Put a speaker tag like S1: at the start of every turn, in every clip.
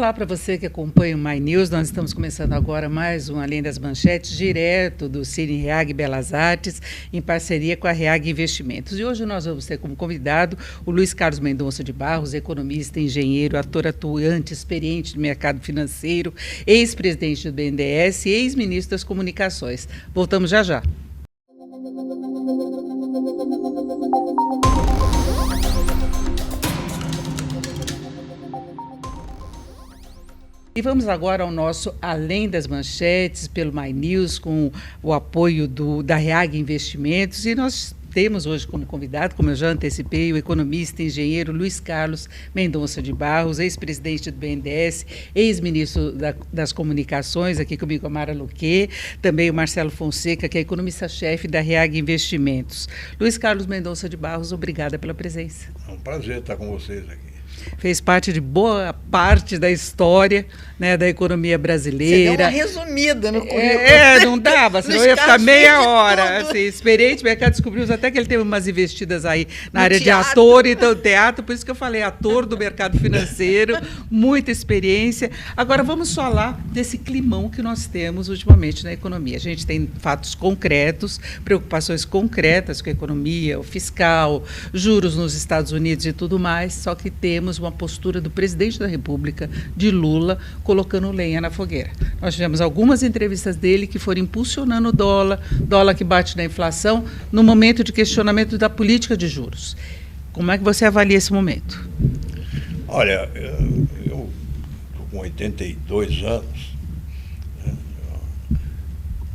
S1: Olá para você que acompanha o My News. Nós estamos começando agora mais um Além das Manchetes, direto do Cine Reag Belas Artes, em parceria com a Reag Investimentos. E hoje nós vamos ter como convidado o Luiz Carlos Mendonça de Barros, economista, engenheiro, ator atuante, experiente no mercado financeiro, ex-presidente do BNDES e ex-ministro das Comunicações. Voltamos já já. E vamos agora ao nosso Além das Manchetes, pelo My News, com o apoio da Reag Investimentos. E nós temos hoje como convidado, como eu já antecipei, o economista e engenheiro Luiz Carlos Mendonça de Barros, ex-presidente do BNDES, ex-ministro das Comunicações, aqui comigo a Mara Luque, também o Marcelo Fonseca, que é economista-chefe da Reag Investimentos. Luiz Carlos Mendonça de Barros, obrigada pela presença.
S2: É um prazer estar com vocês aqui.
S1: Fez parte de boa parte da história, né, da economia brasileira.
S3: Você deu uma resumida no currículo.
S1: Não dava, senão ia ficar meia hora. Assim, experiente, o mercado descobriu até que ele teve umas investidas aí na área de ator, então teatro, por isso que eu falei ator do mercado financeiro, muita experiência. Agora vamos falar desse climão que nós temos ultimamente na economia. A gente tem fatos concretos, preocupações concretas com a economia, o fiscal, juros nos Estados Unidos e tudo mais, só que temos uma postura do presidente da República, de Lula, colocando lenha na fogueira. Nós tivemos algumas entrevistas dele que foram impulsionando o dólar que bate na inflação, no momento de questionamento da política de juros. Como é que você avalia esse momento?
S2: Olha, eu estou com 82 anos, né?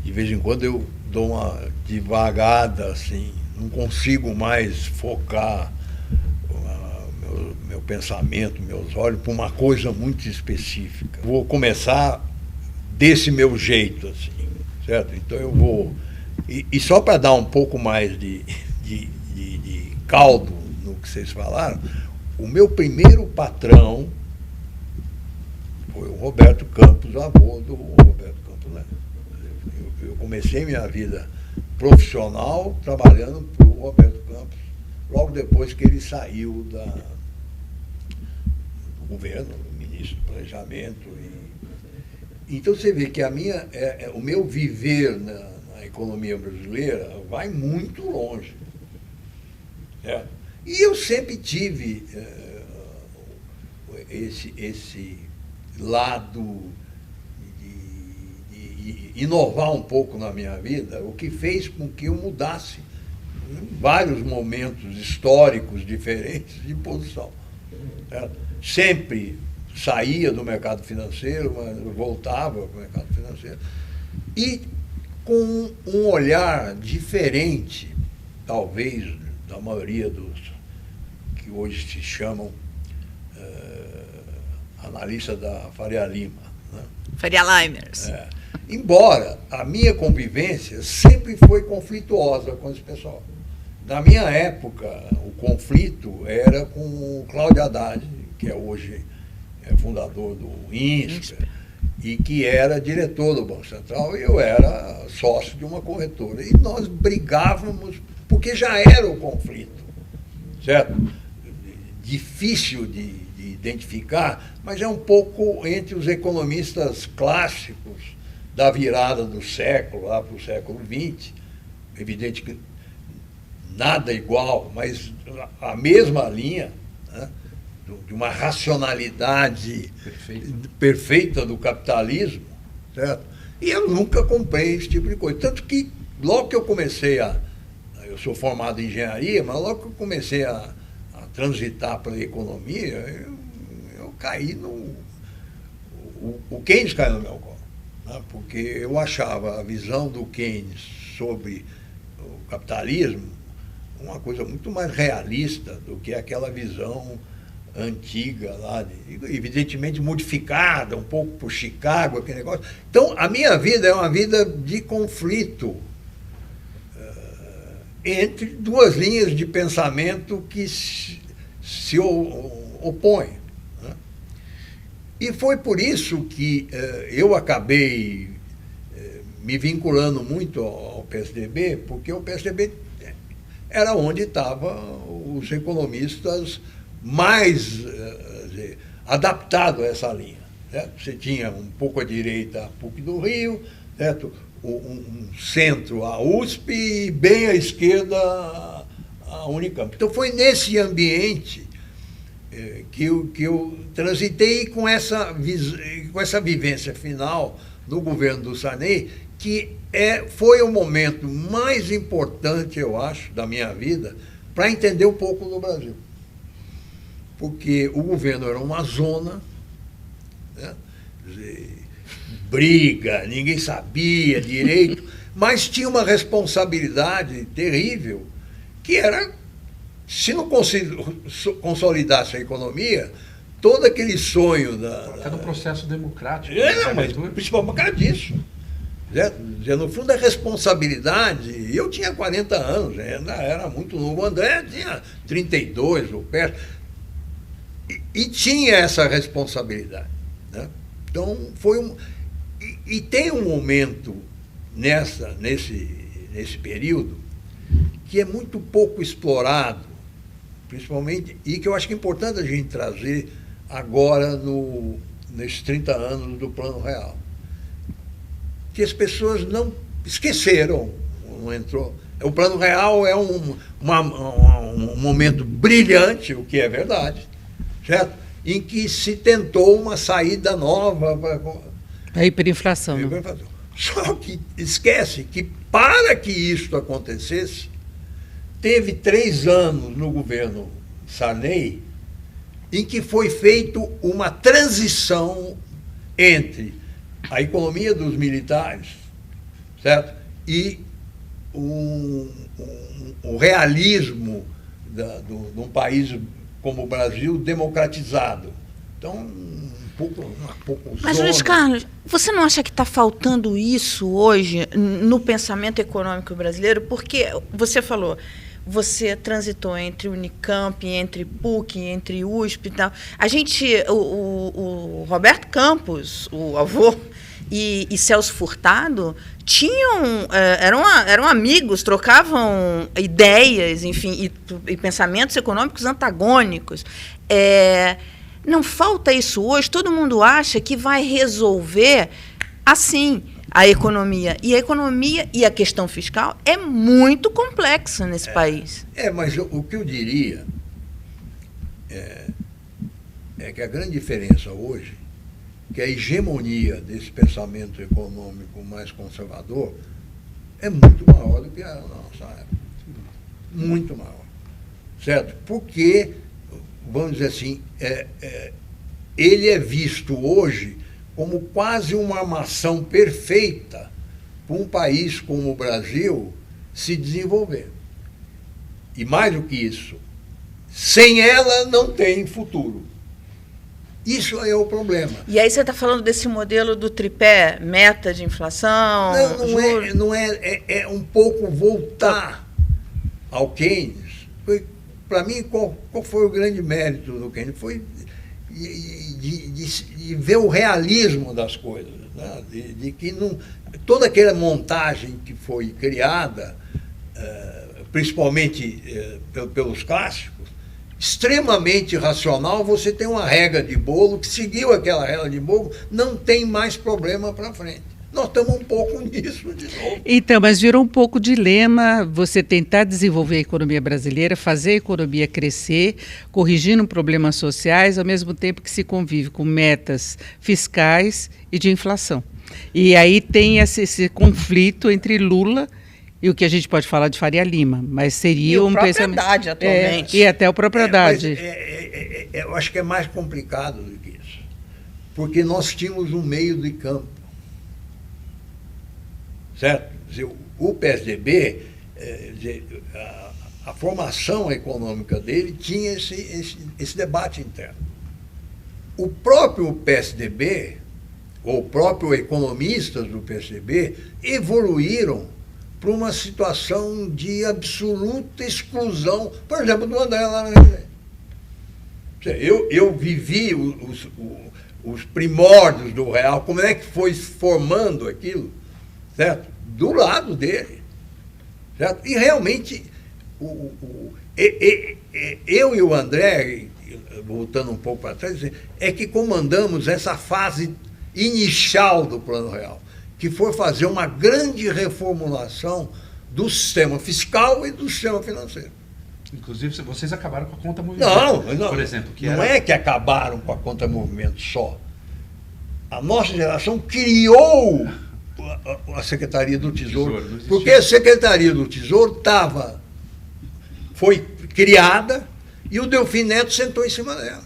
S2: De vez em quando eu dou uma devagada, assim, não consigo mais focar meu pensamento, meus olhos, para uma coisa muito específica. Vou começar desse meu jeito, assim, certo? Então eu vou... E só para dar um pouco mais de caldo no que vocês falaram, o meu primeiro patrão foi o Roberto Campos, avô do Roberto Campos Neto. Eu comecei minha vida profissional trabalhando para o Roberto Campos, logo depois que ele saiu do governo, ministro do Planejamento. Então você vê que o meu viver na economia brasileira vai muito longe. Certo? E eu sempre tive esse lado de inovar um pouco na minha vida, o que fez com que eu mudasse em vários momentos históricos diferentes de posição. Certo? Sempre saía do mercado financeiro, mas voltava para o mercado financeiro. E com um olhar diferente, talvez, da maioria dos que hoje se chamam analistas da Faria Lima. Né?
S3: Faria Limers.
S2: Embora a minha convivência sempre foi conflituosa com esse pessoal. Na minha época, o conflito era com o Cláudio Haddad, que hoje é fundador do INSPER, e que era diretor do Banco Central, e eu era sócio de uma corretora. E nós brigávamos, porque já era o conflito, certo? Difícil de identificar, mas é um pouco entre os economistas clássicos da virada do século, lá para o século XX, evidente que nada igual, mas a mesma linha, né, de uma racionalidade perfeita do capitalismo, certo? E eu nunca comprei esse tipo de coisa. Tanto que, logo que eu comecei eu sou formado em engenharia, mas logo que eu comecei a transitar para a economia, eu caí o Keynes caiu no meu colo, né? Porque eu achava a visão do Keynes sobre o capitalismo uma coisa muito mais realista do que aquela visão antiga lá, evidentemente modificada um pouco por Chicago, aquele negócio. Então, a minha vida é uma vida de conflito entre duas linhas de pensamento que se opõem. Né? E foi por isso que eu acabei me vinculando muito ao PSDB, porque o PSDB era onde estavam os economistas mais adaptados a essa linha. certo? Você tinha um pouco à direita a PUC do Rio, certo? Um centro a USP e bem à esquerda a Unicamp. Então foi nesse ambiente que eu transitei com essa vivência final no governo do Sarney, que foi o momento mais importante, eu acho, da minha vida, para entender um pouco do Brasil. Porque o governo era uma zona, né? Briga, ninguém sabia direito, mas tinha uma responsabilidade terrível, que era, se não consolidasse a economia, todo aquele sonho
S4: até no processo democrático.
S2: Mas principalmente por causa disso. No fundo, a responsabilidade, eu tinha 40 anos, ainda era muito novo, o André tinha 32, ou perto, e tinha essa responsabilidade, né? Então, e tem um momento nesse período que é muito pouco explorado, principalmente, e que eu acho que é importante a gente trazer agora nesses 30 anos do Plano Real. Que as pessoas não esqueceram, não entrou. O Plano Real é um momento brilhante, o que é verdade, certo? Em que se tentou uma saída nova
S1: a hiperinflação.
S2: Só que esquece que, para que isso acontecesse, teve 3 anos no governo Sarney em que foi feita uma transição entre a economia dos militares, certo? E o realismo de um país como o Brasil democratizado. Então, um pouco
S3: Mas, Luiz Carlos, você não acha que está faltando isso hoje no pensamento econômico brasileiro? Porque você falou, você transitou entre Unicamp, entre PUC, entre USP e tal. O Roberto Campos, o avô, e Celso Furtado eram amigos, trocavam ideias, enfim, e pensamentos econômicos antagônicos. Não falta isso hoje? Todo mundo acha que vai resolver assim a economia. E a economia e a questão fiscal é muito complexa nesse país.
S2: Mas o que eu diria é que a grande diferença hoje, que a hegemonia desse pensamento econômico mais conservador é muito maior do que a nossa época. Muito maior. Certo? Porque, vamos dizer assim, ele é visto hoje como quase uma armação perfeita para um país como o Brasil se desenvolver. E mais do que isso, sem ela não tem futuro. Isso é o problema.
S3: E aí você está falando desse modelo do tripé, meta de inflação?
S2: Não é um pouco voltar ao Keynes. Para mim, qual foi o grande mérito do Keynes? Foi de ver o realismo das coisas, né? de que toda aquela montagem que foi criada, principalmente pelos clássicos, extremamente racional, você tem uma regra de bolo, que seguiu aquela regra de bolo, não tem mais problema para frente. Nós estamos um pouco nisso de novo.
S1: Então, mas virou um pouco dilema você tentar desenvolver a economia brasileira, fazer a economia crescer, corrigindo problemas sociais, ao mesmo tempo que se convive com metas fiscais e de inflação. E aí tem esse conflito entre Lula e o que a gente pode falar de Faria Lima, mas seria um pensamento...
S3: E o próprio Haddad, atualmente.
S1: E até o próprio Haddad.
S2: Eu acho que é mais complicado do que isso. Porque nós tínhamos um meio de campo. Certo? O PSDB, a formação econômica dele tinha esse debate interno. O próprio PSDB, ou próprio economistas do PSDB, evoluíram para uma situação de absoluta exclusão, por exemplo, do André lá na Residência. Eu vivi os primórdios do Real, como é que foi formando aquilo, certo? Do lado dele, certo? E realmente, eu e o André, voltando um pouco para trás, é que comandamos essa fase inicial do Plano Real, que foi fazer uma grande reformulação do sistema fiscal e do sistema financeiro.
S4: Inclusive, vocês acabaram com a conta movimento,
S2: não,
S4: por exemplo.
S2: Não é que acabaram com a conta movimento só. A nossa geração criou a Secretaria do Tesouro, porque a Secretaria do Tesouro foi criada e o Delfim Neto sentou em cima dela.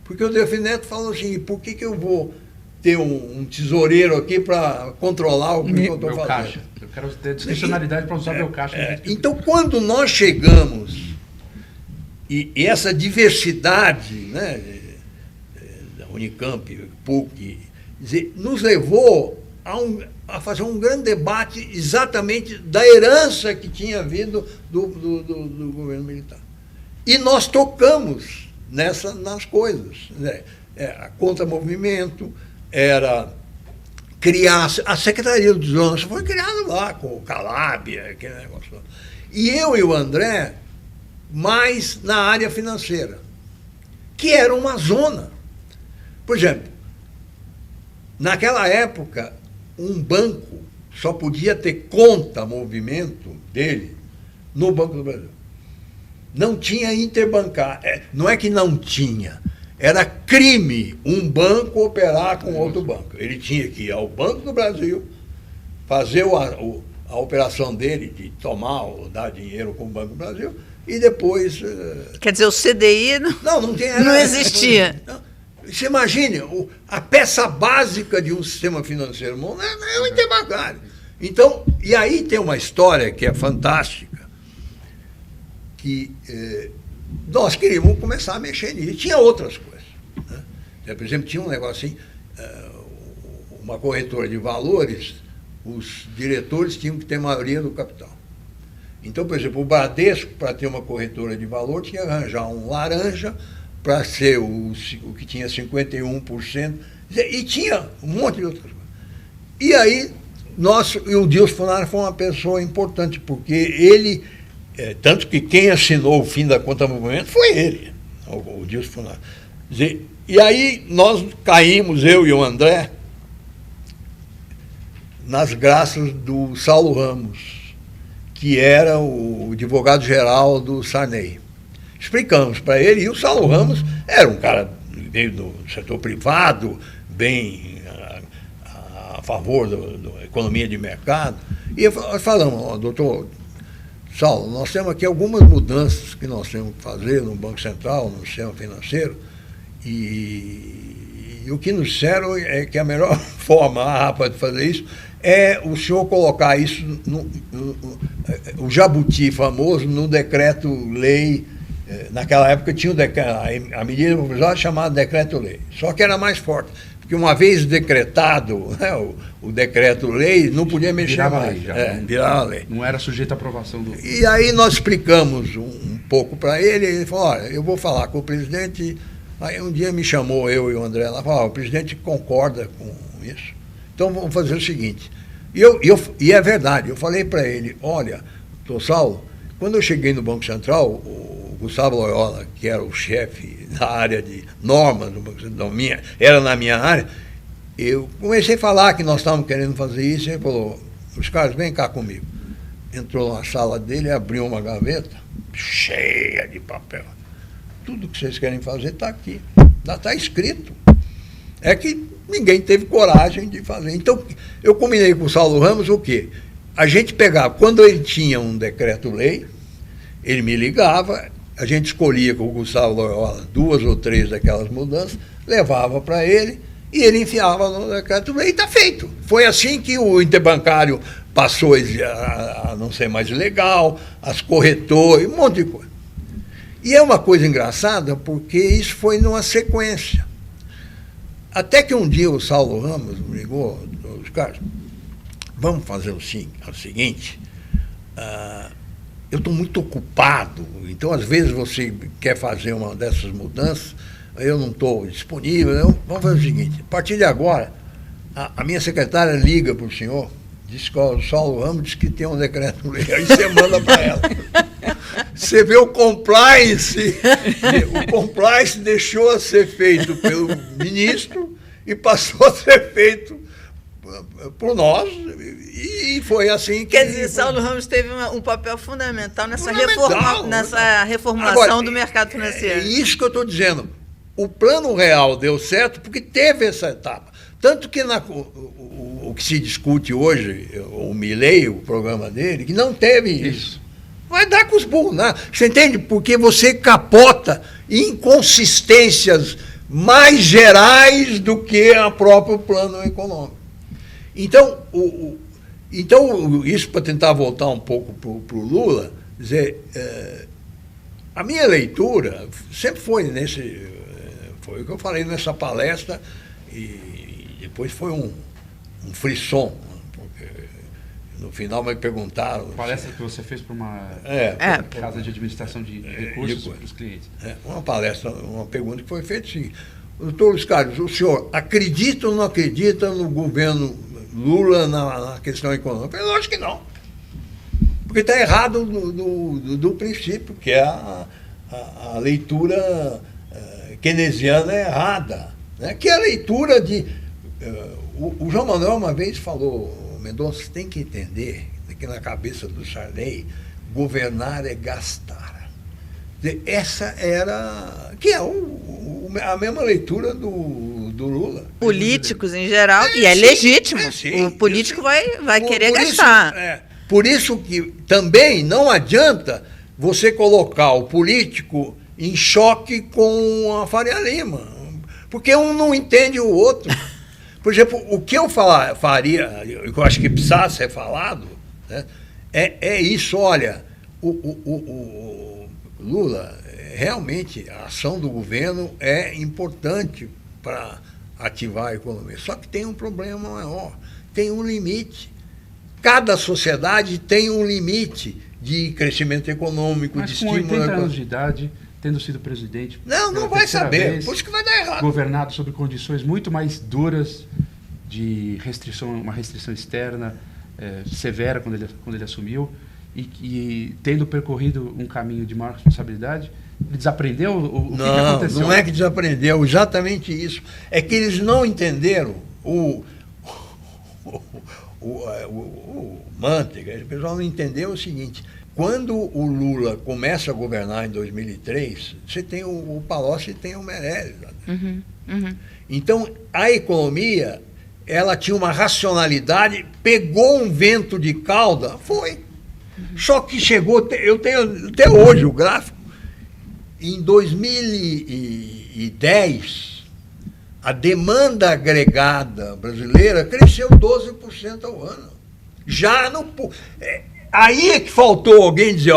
S2: Porque o Delfim Neto falou assim, por que eu vou ter um tesoureiro aqui para controlar o que eu estou fazendo?
S4: Caixa. Eu quero ter discricionalidade para usar meu caixa.
S2: Então, quando nós chegamos, e essa diversidade, né, da Unicamp, PUC, nos levou a fazer um grande debate exatamente da herança que tinha vindo do governo militar. E nós tocamos nas coisas. Né? A contra-movimento, era criar a Secretaria do Tesouro, foi criada lá com o Calabria, aquele negócio. E eu e o André, mais na área financeira, que era uma zona. Por exemplo, naquela época, um banco só podia ter conta-movimento dele no Banco do Brasil. Não tinha interbancário. Não é que não tinha. Era crime um banco operar com outro banco. Ele tinha que ir ao Banco do Brasil, fazer a operação dele de tomar ou dar dinheiro com o Banco do Brasil e depois...
S3: Quer dizer, o CDI não existia.
S2: Você imagine, a peça básica de um sistema financeiro é o interbancário. Então, e aí tem uma história que é fantástica, que... nós queríamos começar a mexer nisso. E tinha outras coisas. Né? Por exemplo, tinha um negócio assim, uma corretora de valores, os diretores tinham que ter maioria do capital. Então, por exemplo, o Bradesco, para ter uma corretora de valor, tinha que arranjar um laranja para ser o que tinha 51%, e tinha um monte de outras coisas. E aí, o Dilson Funari foi uma pessoa importante, porque ele... tanto que quem assinou o fim da conta movimento foi ele, o Dilson Funari. E aí nós caímos, eu e o André, nas graças do Saulo Ramos, que era o advogado-geral do Sarney. Explicamos para ele, e o Saulo Ramos era um cara que veio do setor privado, bem a favor da economia de mercado, e nós falamos, doutor Saulo, nós temos aqui algumas mudanças que nós temos que fazer no Banco Central, no sistema financeiro, e o que nos disseram é que a melhor forma rápida de fazer isso é o senhor colocar isso, o jabuti famoso, no decreto-lei. Naquela época tinha a medida provisória chamada decreto-lei, só que era mais forte. Porque uma vez decretado, né, o decreto-lei, não podia mexer
S4: virava
S2: mais.
S4: Lei já,
S2: virava lei.
S4: Não era sujeito à aprovação do...
S2: E aí nós explicamos um pouco para ele, e ele falou, olha, eu vou falar com o presidente. Aí um dia me chamou, eu e o André lá, falou, o presidente concorda com isso. Então vamos fazer o seguinte. E é verdade, eu falei para ele, olha, doutor Saulo, quando eu cheguei no Banco Central, o Gustavo Loyola, que era o chefe da área de normas do Banco Central, era na minha área, eu comecei a falar que nós estávamos querendo fazer isso, e ele falou, os caras, vem cá comigo. Entrou na sala dele, abriu uma gaveta, cheia de papel. Tudo que vocês querem fazer está aqui, já está escrito. É que ninguém teve coragem de fazer. Então, eu combinei com o Saulo Ramos o quê? A gente pegava, quando ele tinha um decreto-lei, ele me ligava, a gente escolhia com o Gustavo Loyola 2 ou 3 daquelas mudanças, levava para ele e ele enfiava no decreto-lei e está feito. Foi assim que o interbancário passou a não ser mais legal, as corretoras, um monte de coisa. E é uma coisa engraçada porque isso foi numa sequência. Até que um dia o Saulo Ramos me ligou, os caras, vamos fazer o seguinte, eu estou muito ocupado, então às vezes você quer fazer uma dessas mudanças, eu não estou disponível, vamos fazer o seguinte, a partir de agora, a minha secretária liga para o senhor Diz que o Saulo Ramos diz que tem um decreto-lei, aí você manda para ela. Você vê o compliance deixou a ser feito pelo ministro e passou a ser feito por nós, e foi assim que...
S3: Quer dizer, Saulo Ramos teve um papel fundamental nessa reformulação agora, do mercado financeiro.
S2: É isso que eu estou dizendo. O Plano Real deu certo porque teve essa etapa. Tanto que o que se discute hoje, o Milei, o programa dele, que não teve isso. Vai dar com os burros, né? Você entende? Porque você capota inconsistências mais gerais do que o próprio plano econômico. Então, isso para tentar voltar um pouco para o Lula, dizer, a minha leitura sempre foi foi o que eu falei nessa palestra, e depois foi um frisson, porque no final me perguntaram...
S4: Palestra que você fez para uma casa de administração de recursos para os clientes.
S2: Uma palestra, uma pergunta que foi feita assim: doutor Luiz Carlos, o senhor acredita ou não acredita no governo Lula na questão econômica? Eu falei, lógico que não. Porque está errado do princípio, que é a leitura keynesiana errada, né? Que é a leitura de... O João Manuel uma vez falou, Mendonça, você tem que entender que na cabeça do Sarney, governar é gastar. Essa era... que é a mesma leitura do Lula.
S3: Políticos em geral, e é legítimo. Sim, o político vai querer gastar.
S2: Por isso que também não adianta você colocar o político em choque com a Faria Lima, porque um não entende o outro. Por exemplo, o que eu faria, eu acho que precisasse ser falado, né, é isso. Olha, o Lula, realmente, a ação do governo é importante para ativar a economia. Só que tem um problema maior, tem um limite. Cada sociedade tem um limite de crescimento econômico,
S4: mas
S2: de
S4: com
S2: estímulo...
S4: 80 anos de idade, tendo sido presidente...
S2: Não vai saber, por isso que vai dar errado.
S4: Governado sob condições muito mais duras de restrição, uma restrição externa severa quando ele assumiu, e tendo percorrido um caminho de maior responsabilidade, ele desaprendeu o que aconteceu?
S2: Não é que desaprendeu, exatamente isso. É que eles não entenderam o Manteiga, o pessoal não entendeu o seguinte: quando o Lula começa a governar em 2003, você tem o Palocci e tem o Meirelles. Então, a economia, ela tinha uma racionalidade, pegou um vento de cauda, foi. Só que chegou, eu tenho até hoje o gráfico, em 2010, a demanda agregada brasileira cresceu 12% ao ano. Já no... aí é que faltou alguém dizer,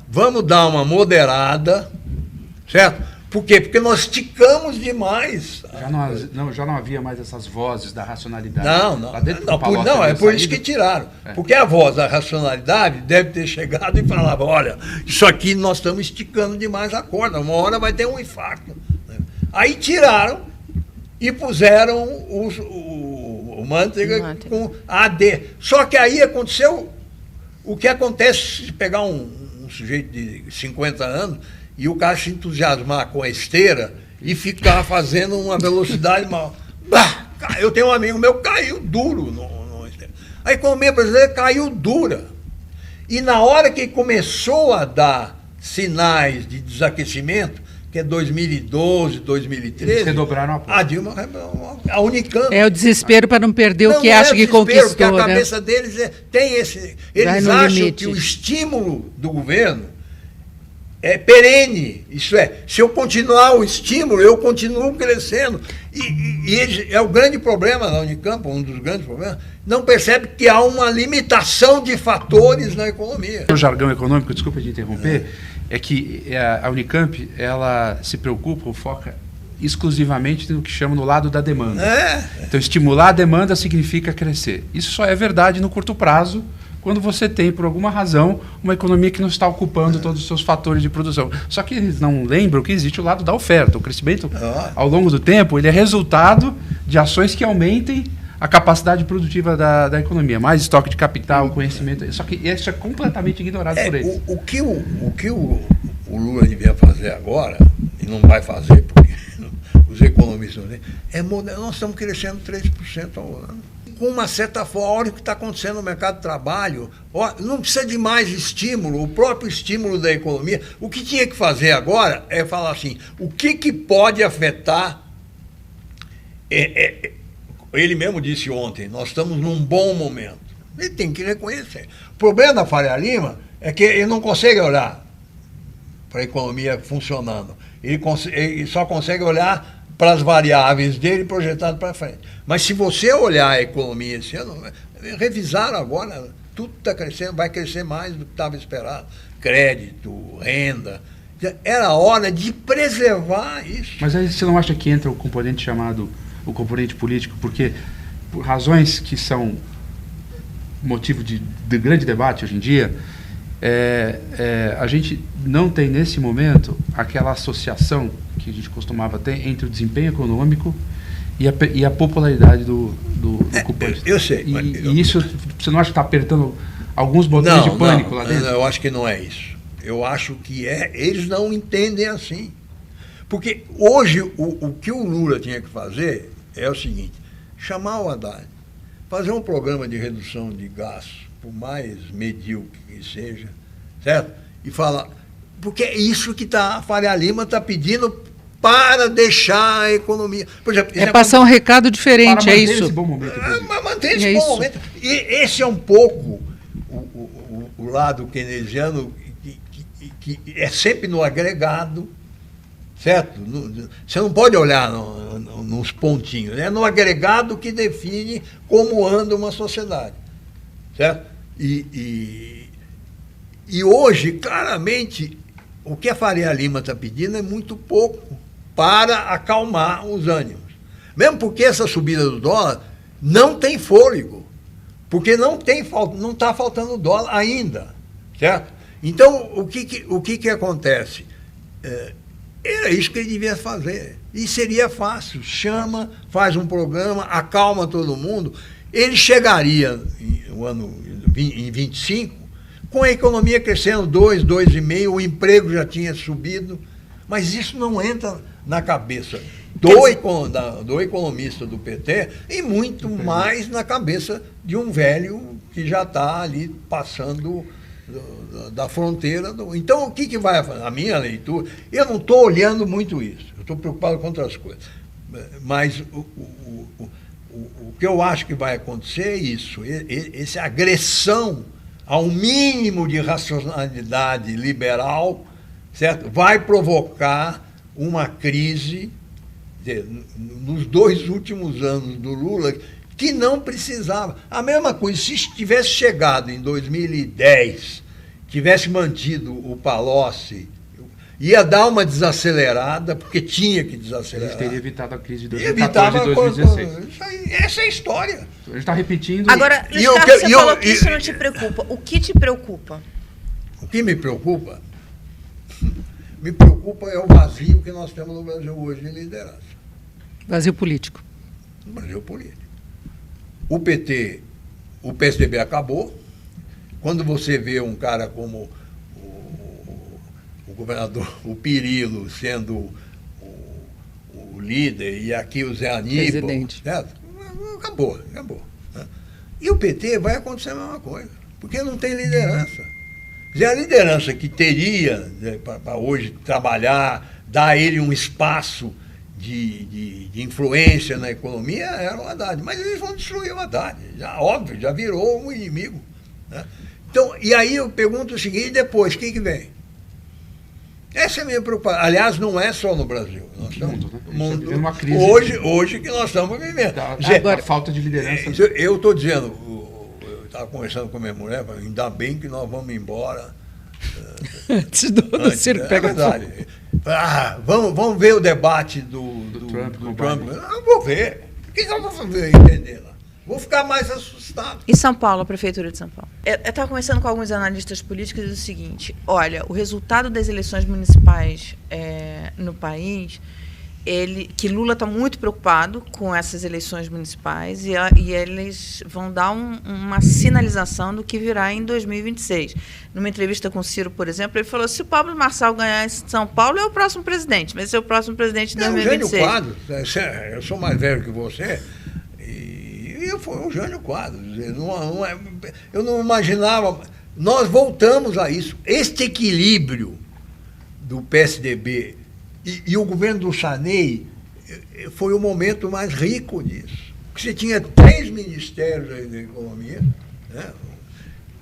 S2: vamos dar uma moderada, certo? Por quê? Porque nós esticamos demais.
S4: Já não havia mais essas vozes da racionalidade.
S2: Não, é por isso que tiraram. Porque a voz da racionalidade deve ter chegado e falava, olha, isso aqui nós estamos esticando demais a corda, uma hora vai ter um infarto. Aí tiraram e puseram o Manteiga com AD. Só que aí aconteceu o que acontece se pegar um sujeito de 50 anos e o cara se entusiasmar com a esteira e ficar fazendo uma velocidade mal. Eu tenho um amigo meu que caiu duro no esteira. A economia brasileira caiu dura. E na hora que começou a dar sinais de desaquecimento, que é 2012, 2013...
S4: Eles redobraram a aposta.
S2: A Dilma, a Unicamp...
S1: É o desespero para não perder o que acha que conquistou,
S2: porque a cabeça deles tem esse... Eles acham que o estímulo do governo é perene. Isso é, se eu continuar o estímulo, eu continuo crescendo. E é o grande problema da Unicamp, um dos grandes problemas, não percebe que há uma limitação de fatores na economia.
S4: O jargão econômico, desculpa de interromper, é que a Unicamp, ela se preocupa ou foca exclusivamente no que chama no lado da demanda. Então, estimular a demanda significa crescer. Isso só é verdade no curto prazo, quando você tem, por alguma razão, uma economia que não está ocupando todos os seus fatores de produção. Só que eles não lembram que existe o lado da oferta. O crescimento, ao longo do tempo, ele é resultado de ações que aumentem a capacidade produtiva da economia, mais estoque de capital, conhecimento, só que isso é completamente ignorado por eles.
S2: O que o Lula devia fazer agora, e não vai fazer porque os economistas não têm, nós estamos crescendo 3% ao ano. Com uma certa forma, olha o que está acontecendo no mercado de trabalho, não precisa de mais estímulo, o próprio estímulo da economia. O que tinha que fazer agora é falar assim, o que pode afetar... Ele mesmo disse ontem, nós estamos num bom momento. Ele tem que reconhecer. O problema da Faria Lima é que ele não consegue olhar para a economia funcionando. Ele só consegue olhar para as variáveis dele projetado para frente. Mas se você olhar a economia esse ano, revisaram agora, tudo está crescendo, vai crescer mais do que estava esperado. Crédito, renda. Era hora de preservar isso.
S4: Mas aí você não acha que entra o componente chamado o componente político, porque por razões que são motivo de grande debate hoje em dia, a gente não tem nesse momento aquela associação que a gente costumava ter entre o desempenho econômico e a popularidade do ocupante.
S2: Eu sei.
S4: E isso, você não acha que está apertando alguns botões de pânico lá dentro?
S2: Não, eu acho que não é isso. Eu acho que eles não entendem assim. Porque hoje o que o Lula tinha que fazer é o seguinte, chamar o Haddad, fazer um programa de redução de gastos, por mais medíocre que seja, certo? E falar, porque é isso que a Faria Lima está pedindo para deixar a economia. Por exemplo,
S1: passar um recado diferente, é isso.
S4: Esse bom momento,
S2: manter esse bom momento. E esse é um pouco o lado keynesiano que é sempre no agregado, certo? Você não pode olhar nos pontinhos, é no agregado que define como anda uma sociedade, certo? E hoje, claramente, o que a Faria Lima está pedindo é muito pouco para acalmar os ânimos. Mesmo porque essa subida do dólar não tem fôlego, porque não está faltando dólar ainda, certo? Então, o que acontece? Era isso que ele devia fazer. E seria fácil. Chama, faz um programa, acalma todo mundo. Ele chegaria em 25, com a economia crescendo 2, 2,5%, o emprego já tinha subido. Mas isso não entra na cabeça do economista do PT e muito mais na cabeça de um velho que já está ali passando da fronteira. Então, o que vai fazer? A minha leitura, eu não estou olhando muito isso, eu estou preocupado com outras coisas. Mas o que eu acho que vai acontecer é isso, essa agressão ao mínimo de racionalidade liberal, certo? Vai provocar uma crise nos 2 últimos anos do Lula, que não precisava. A mesma coisa, se tivesse chegado em 2010, tivesse mantido o Palocci, ia dar uma desacelerada, porque tinha que desacelerar.
S4: A gente teria evitado a crise de 2014 e 2016.
S2: Essa é a história.
S4: A gente está repetindo.
S3: Agora, Luiz Carlos, você falou que isso não te preocupa. O que te preocupa?
S2: O que me preocupa? Me preocupa é o vazio que nós temos no Brasil hoje de liderança.
S1: Vazio político.
S2: Vazio político. O PT, o PSDB acabou. Quando você vê um cara como o governador, o Pirillo, sendo o líder, e aqui o Zé Aníbal,
S1: presidente,
S2: certo? Acabou. Né? E o PT vai acontecer a mesma coisa, porque não tem liderança. A liderança que teria, né, para hoje trabalhar, dar a ele um espaço de influência na economia, era o Haddad. Mas eles vão destruir o Haddad, já virou um inimigo. Né? Então, e aí eu pergunto o seguinte, e depois, o que vem? Essa é a minha preocupação. Aliás, não é só no Brasil. Nós estamos
S4: mundo, uma crise
S2: hoje que nós estamos vivendo.
S4: Agora, a falta de liderança.
S2: Eu estou dizendo, eu estava conversando com a minha mulher, ainda bem que nós vamos embora.
S1: Antes do circo pega
S2: fogo. Vamos ver o debate do Trump. Eu vou ver. O que eu vou fazer entender lá? Vou ficar mais assustado.
S3: E São Paulo, a Prefeitura de São Paulo? Eu estava conversando com alguns analistas políticos e diz o seguinte, olha, o resultado das eleições municipais no país que Lula está muito preocupado com essas eleições municipais e eles vão dar uma sinalização do que virá em 2026. Numa entrevista com o Ciro, por exemplo, ele falou: se o Pablo Marçal ganhar em São Paulo, é o próximo presidente, vai ser o próximo presidente de 2026.
S2: O Jânio Quadros, eu sou mais velho que você, e foi o Jânio Quadros. Eu não imaginava. Nós voltamos a isso. Este equilíbrio do PSDB e o governo do Sarney foi o momento mais rico disso. Porque você tinha 3 ministérios aí da economia, né?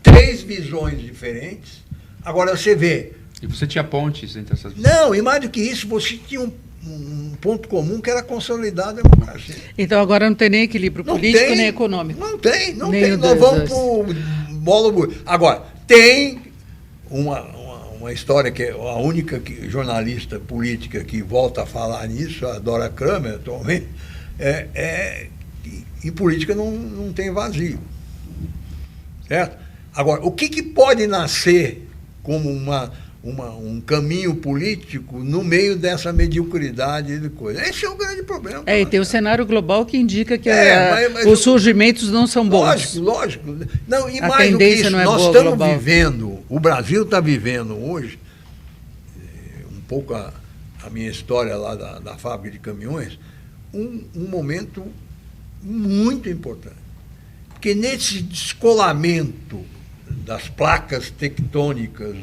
S2: 3 visões diferentes. Agora você vê...
S4: E você tinha pontes entre essas visões?
S2: Não, e mais do que isso, você tinha um ponto comum que era consolidar a democracia.
S1: Então agora não tem nem equilíbrio político nem econômico.
S2: Não tem. Nós vamos para o bolo... Agora, tem uma história que é a única jornalista política que volta a falar nisso, a Dora Kramer, atualmente, em política não tem vazio. Certo? Agora, o que pode nascer como um caminho político no meio dessa mediocridade de coisa? Esse é o grande problema.
S1: E tem o cenário global que indica que os surgimentos não são bons.
S2: Lógico. Não, e
S1: a
S2: mais do que isso, nós estamos
S1: global.
S2: vivendo, o Brasil está vivendo hoje, um pouco a minha história lá da fábrica de caminhões, um momento muito importante. Porque nesse descolamento das placas tectônicas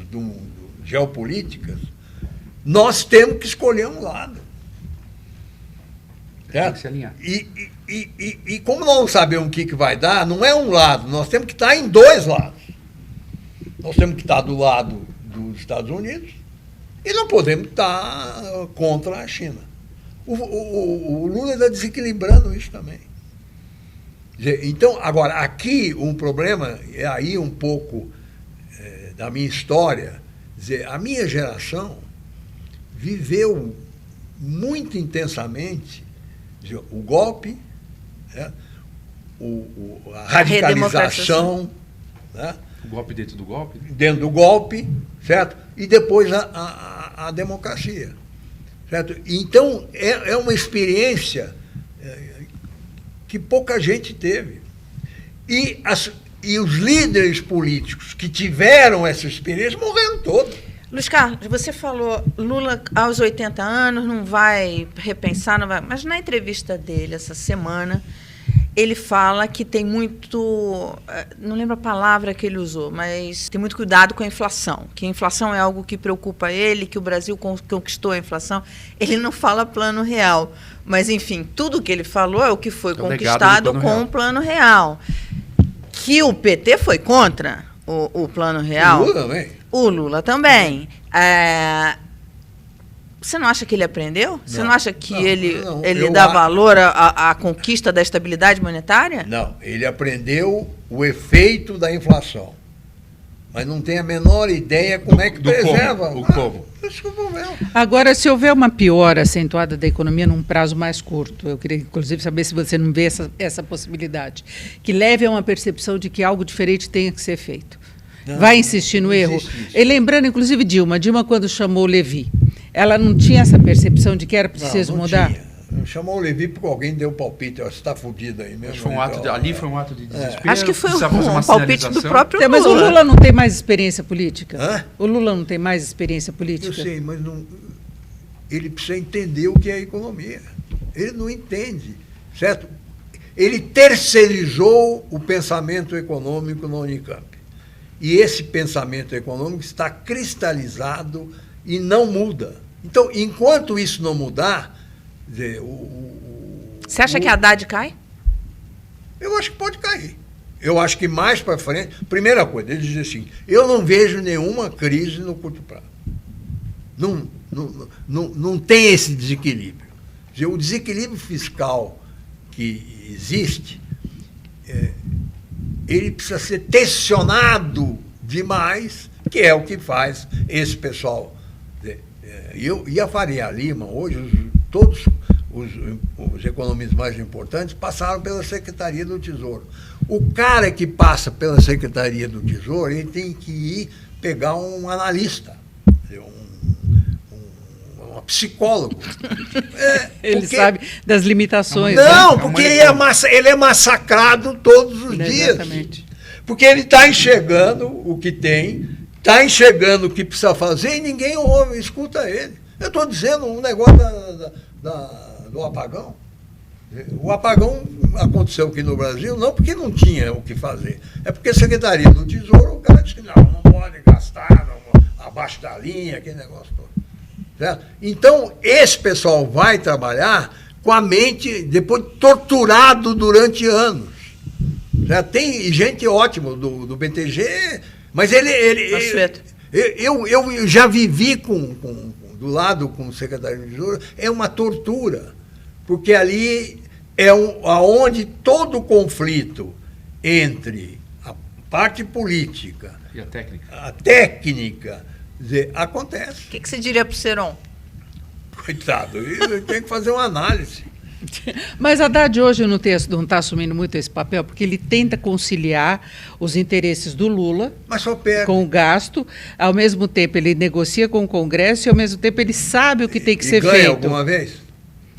S2: geopolíticas, nós temos que escolher um lado.
S4: Tem que se alinhar.
S2: E como nós não sabemos o que vai dar, não é um lado, nós temos que estar em 2 lados. Nós temos que estar do lado dos Estados Unidos e não podemos estar contra a China. O Lula está desequilibrando isso também. Então, agora, aqui um problema, é aí um pouco da minha história, a minha geração viveu muito intensamente o golpe, né, a radicalização, né,
S4: o golpe dentro do golpe?
S2: Dentro do golpe, certo? E depois a democracia. Certo? Então, é uma experiência que pouca gente teve. E os líderes políticos que tiveram essa experiência morreram todos.
S3: Luiz Carlos, você falou, Lula aos 80 anos não vai repensar, não vai... Mas na entrevista dele essa semana, ele fala que tem muito... Não lembro a palavra que ele usou, mas tem muito cuidado com a inflação, que a inflação é algo que preocupa ele, que o Brasil conquistou a inflação. Ele não fala plano real, mas, enfim, tudo que ele falou é o que foi conquistado com o plano real. Que o PT foi contra o plano real.
S2: O Lula também.
S3: O Lula também. Você não acha que ele aprendeu? Você não acha que ele dá valor à conquista da estabilidade monetária?
S2: Não, ele aprendeu o efeito da inflação. Mas não tem a menor ideia como é que preserva.
S4: Como.
S1: Agora, se houver uma piora acentuada da economia num prazo mais curto, eu queria, inclusive, saber se você não vê essa possibilidade, que leve a uma percepção de que algo diferente tenha que ser feito. Vai insistir no erro? E lembrando, inclusive, Dilma, quando chamou Levi, ela não tinha essa percepção de que era preciso mudar?
S2: Tinha. Chamou o Levi porque alguém deu palpite. Você está fudido aí mesmo.
S4: Ali foi um ato de desespero.
S3: Acho que foi um palpite do próprio Lula.
S1: Mas o Lula não tem mais experiência política?
S2: Hã?
S1: O Lula não tem mais experiência política?
S2: Eu sei, mas não, ele precisa entender o que é economia. Ele não entende, certo? Ele terceirizou o pensamento econômico na Unicamp. E esse pensamento econômico está cristalizado e não muda. Então, enquanto isso não mudar...
S3: Você acha que a Haddad cai?
S2: Eu acho que pode cair. Eu acho que mais para frente... Primeira coisa, ele diz assim, eu não vejo nenhuma crise no curto prazo. Não tem esse desequilíbrio. O desequilíbrio fiscal que existe, ele precisa ser tensionado demais, que é o que faz esse pessoal. E a Faria Lima, hoje, todos os economistas mais importantes passaram pela Secretaria do Tesouro. O cara que passa pela Secretaria do Tesouro, ele tem que ir pegar um analista, um psicólogo.
S1: Ele sabe das limitações.
S2: Não,
S1: né?
S2: porque ele é massacrado todos os dias.
S1: Exatamente.
S2: Porque ele está enxergando o que tem, está enxergando o que precisa fazer e ninguém ouve, escuta ele. Eu estou dizendo um negócio do apagão. O apagão aconteceu aqui no Brasil não porque não tinha o que fazer, é porque a Secretaria do Tesouro, o cara disse que não pode gastar abaixo da linha, aquele negócio todo. Certo? Então, esse pessoal vai trabalhar com a mente, depois torturado durante anos. Certo? Tem gente ótima do BTG, mas eu já vivi do lado com o secretário de Tesouro, é uma tortura, porque ali é aonde todo o conflito entre a parte política
S4: e
S2: a técnica acontece.
S3: O que você diria para o Seron?
S2: Coitado, ele tem que fazer uma análise.
S1: Mas Haddad hoje não está assumindo muito esse papel, porque ele tenta conciliar os interesses do Lula com o gasto, ao mesmo tempo ele negocia com o Congresso e ao mesmo tempo ele sabe o que tem que ser feito.
S2: Ganha alguma vez?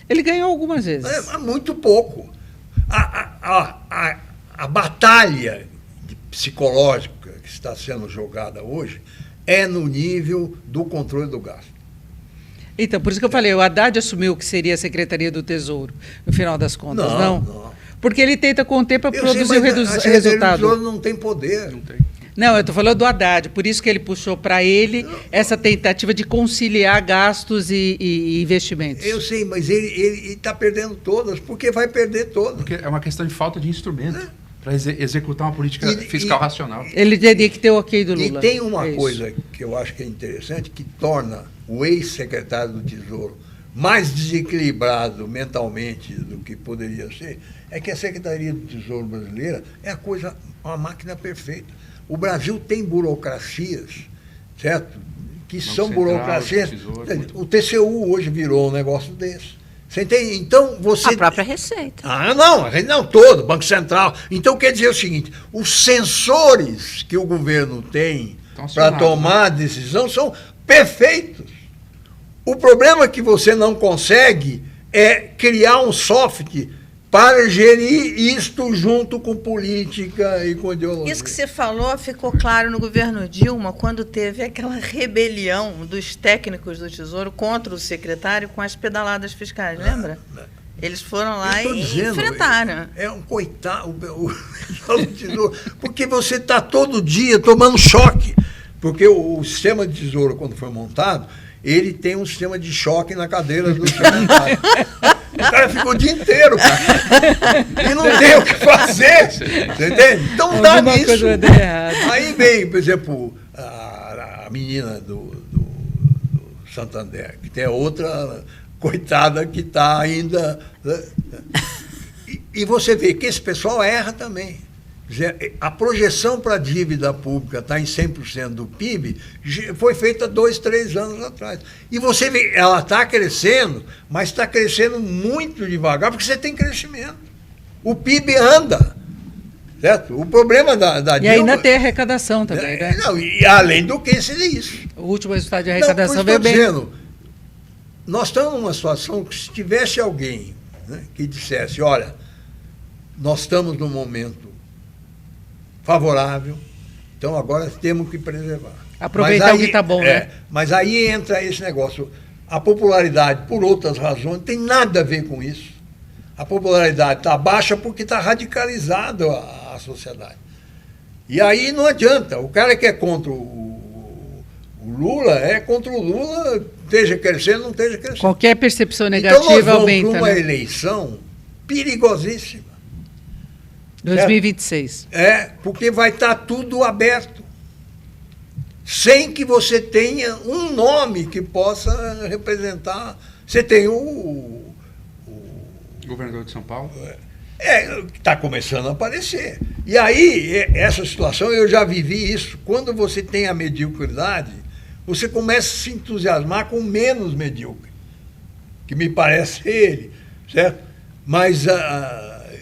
S1: Ele ganhou algumas vezes.
S2: É muito pouco. A batalha psicológica que está sendo jogada hoje é no nível do controle do gasto.
S1: Então, por isso que eu falei, o Haddad assumiu que seria a Secretaria do Tesouro, no final das contas, não? Porque ele tenta conter para produzir o resultado. A Secretaria do
S2: Tesouro não tem poder. Não tem.
S1: Não, eu estou falando do Haddad, por isso que ele puxou para ele essa tentativa de conciliar gastos e investimentos.
S2: Eu sei, mas ele está perdendo todas, porque vai perder todas.
S4: Porque é uma questão de falta de instrumento para executar uma política fiscal racional.
S1: Ele teria que ter o ok do Lula.
S2: E tem uma coisa que eu acho que é interessante, que torna o ex-secretário do Tesouro mais desequilibrado mentalmente do que poderia ser, é que a Secretaria do Tesouro brasileira é uma máquina perfeita. O Brasil tem burocracias, certo? Que são burocracias. O TCU hoje virou um negócio desse. Você entende? Então você.
S3: A própria Receita.
S2: Não todo, Banco Central. Então quer dizer o seguinte: os sensores que o governo tem para tomar decisão são perfeitos. O problema que você não consegue é criar um software para gerir isto junto com política e com ideologia.
S3: Isso que você falou ficou claro no governo Dilma, quando teve aquela rebelião dos técnicos do Tesouro contra o secretário com as pedaladas fiscais, lembra? Eles foram lá e enfrentaram.
S2: É um coitado o Tesouro, porque você está todo dia tomando choque, porque o sistema de Tesouro, quando foi montado, ele tem um sistema de choque na cadeira do secretário. O cara ficou o dia inteiro, cara. E não tem o que fazer. Você entende? Então dá nisso. Aí vem, por exemplo, a menina do Santander, que tem outra coitada que está ainda. E você vê que esse pessoal erra também. A projeção para a dívida pública estar em 100% do PIB foi feita 2, 3 anos atrás. E você vê, ela está crescendo, mas está crescendo muito devagar, porque você tem crescimento. O PIB anda. Certo? O problema da dívida...
S1: E ainda tem arrecadação também, né?
S2: Não, e além do que seria isso.
S1: O último resultado de arrecadação
S2: veio
S1: bem...
S2: dizendo, nós estamos numa situação que se tivesse alguém, né, que dissesse, olha, nós estamos num momento favorável, então agora temos que preservar.
S1: Aproveitar o que está bom, né?
S2: Mas aí entra esse negócio. A popularidade, por outras razões, não tem nada a ver com isso. A popularidade está baixa porque está radicalizada a sociedade. E aí não adianta. O cara que é contra o Lula é contra o Lula, esteja crescendo, não esteja crescendo.
S1: Qualquer percepção negativa
S2: então nós vamos
S1: aumenta.
S2: para uma eleição perigosíssima.
S1: 2026.
S2: Porque vai estar tudo aberto. Sem que você tenha um nome que possa representar. Você tem o
S4: governador de São Paulo?
S2: Está começando a aparecer. E aí, essa situação, eu já vivi isso. Quando você tem a mediocridade, você começa a se entusiasmar com menos medíocre, que me parece ele, certo? Mas